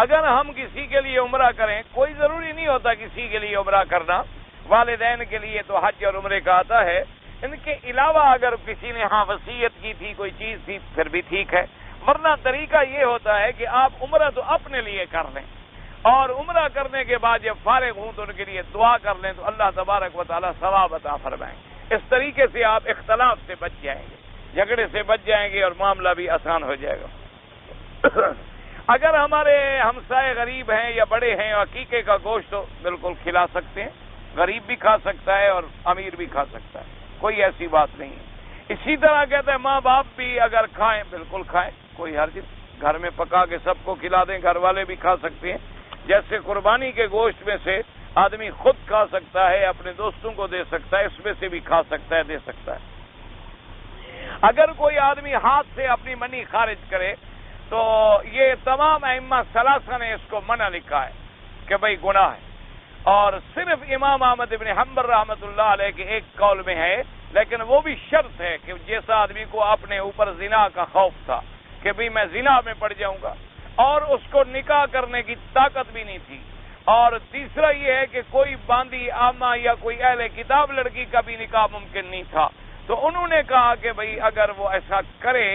اگر ہم کسی کے لیے عمرہ کریں، کوئی ضروری نہیں ہوتا کسی کے لیے عمرہ کرنا، والدین کے لیے تو حج اور عمرے کا آتا ہے، ان کے علاوہ اگر کسی نے وصیت کی تھی، کوئی چیز تھی، پھر بھی ٹھیک ہے، ورنہ طریقہ یہ ہوتا ہے کہ آپ عمرہ تو اپنے لیے کر لیں، اور عمرہ کرنے کے بعد جب فارغ ہوں تو ان کے لیے دعا کر لیں تو اللہ تبارک و تعالیٰ ثواب عطا فرمائیں گے۔ اس طریقے سے آپ اختلاف سے بچ جائیں گے، جھگڑے سے بچ جائیں گے، اور معاملہ بھی آسان ہو جائے گا۔ اگر ہمارے ہمسائے غریب ہیں یا بڑے ہیں، عقیقے کا گوشت تو بالکل کھلا سکتے ہیں، غریب بھی کھا سکتا ہے اور امیر بھی کھا سکتا ہے، کوئی ایسی بات نہیں ہے۔ اسی طرح کہتے ہیں ماں باپ بھی اگر کھائیں بالکل کھائیں، کوئی حرج نہیں، گھر میں پکا کے سب کو کھلا دیں، گھر والے بھی کھا سکتے ہیں، جیسے قربانی کے گوشت میں سے آدمی خود کھا سکتا ہے، اپنے دوستوں کو دے سکتا ہے، اس میں سے بھی کھا سکتا ہے، دے سکتا ہے۔ اگر کوئی آدمی ہاتھ سے اپنی منی خارج کرے تو یہ تمام ائمہ ثلاثہ نے اس کو منع لکھا ہے کہ بھئی گناہ ہے، اور صرف امام احمد بن حنبل رحمۃ اللہ علیہ کے ایک قول میں ہے، لیکن وہ بھی شرط ہے کہ جیسا آدمی کو اپنے اوپر زنا کا خوف تھا کہ بھئی میں زنا میں پڑ جاؤں گا، اور اس کو نکاح کرنے کی طاقت بھی نہیں تھی، اور تیسرا یہ ہے کہ کوئی باندی عامہ یا کوئی اہل کتاب لڑکی کا بھی نکاح ممکن نہیں تھا، تو انہوں نے کہا کہ بھئی اگر وہ ایسا کرے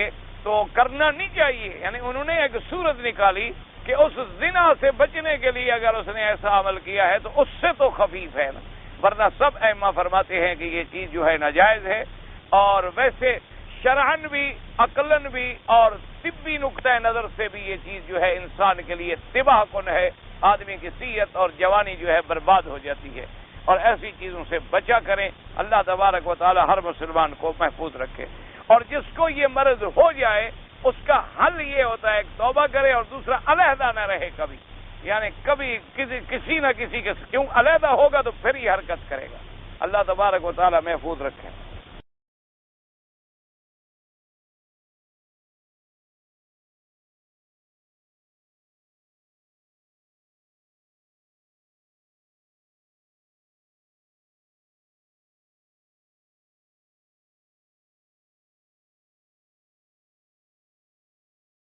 تو کرنا نہیں چاہیے، یعنی انہوں نے ایک صورت نکالی کہ اس زنا سے بچنے کے لیے اگر اس نے ایسا عمل کیا ہے تو اس سے تو خفیف ہے نا، ورنہ سب ائمہ فرماتے ہیں کہ یہ چیز جو ہے ناجائز ہے، اور ویسے شرعن بھی، عقلن بھی، اور طبی نقطۂ نظر سے بھی یہ چیز جو ہے انسان کے لیے تباہ کن ہے، آدمی کی صحت اور جوانی جو ہے برباد ہو جاتی ہے، اور ایسی چیزوں سے بچا کریں، اللہ تبارک و تعالی ہر مسلمان کو محفوظ رکھے۔ اور جس کو یہ مرض ہو جائے اس کا حل یہ ہوتا ہے ایک توبہ کرے، اور دوسرا علیحدہ نہ رہے کبھی، یعنی کبھی کسی نہ کسی کے، کیوں علیحدہ ہوگا تو پھر ہی حرکت کرے گا۔ اللہ تبارک و تعالی محفوظ رکھے۔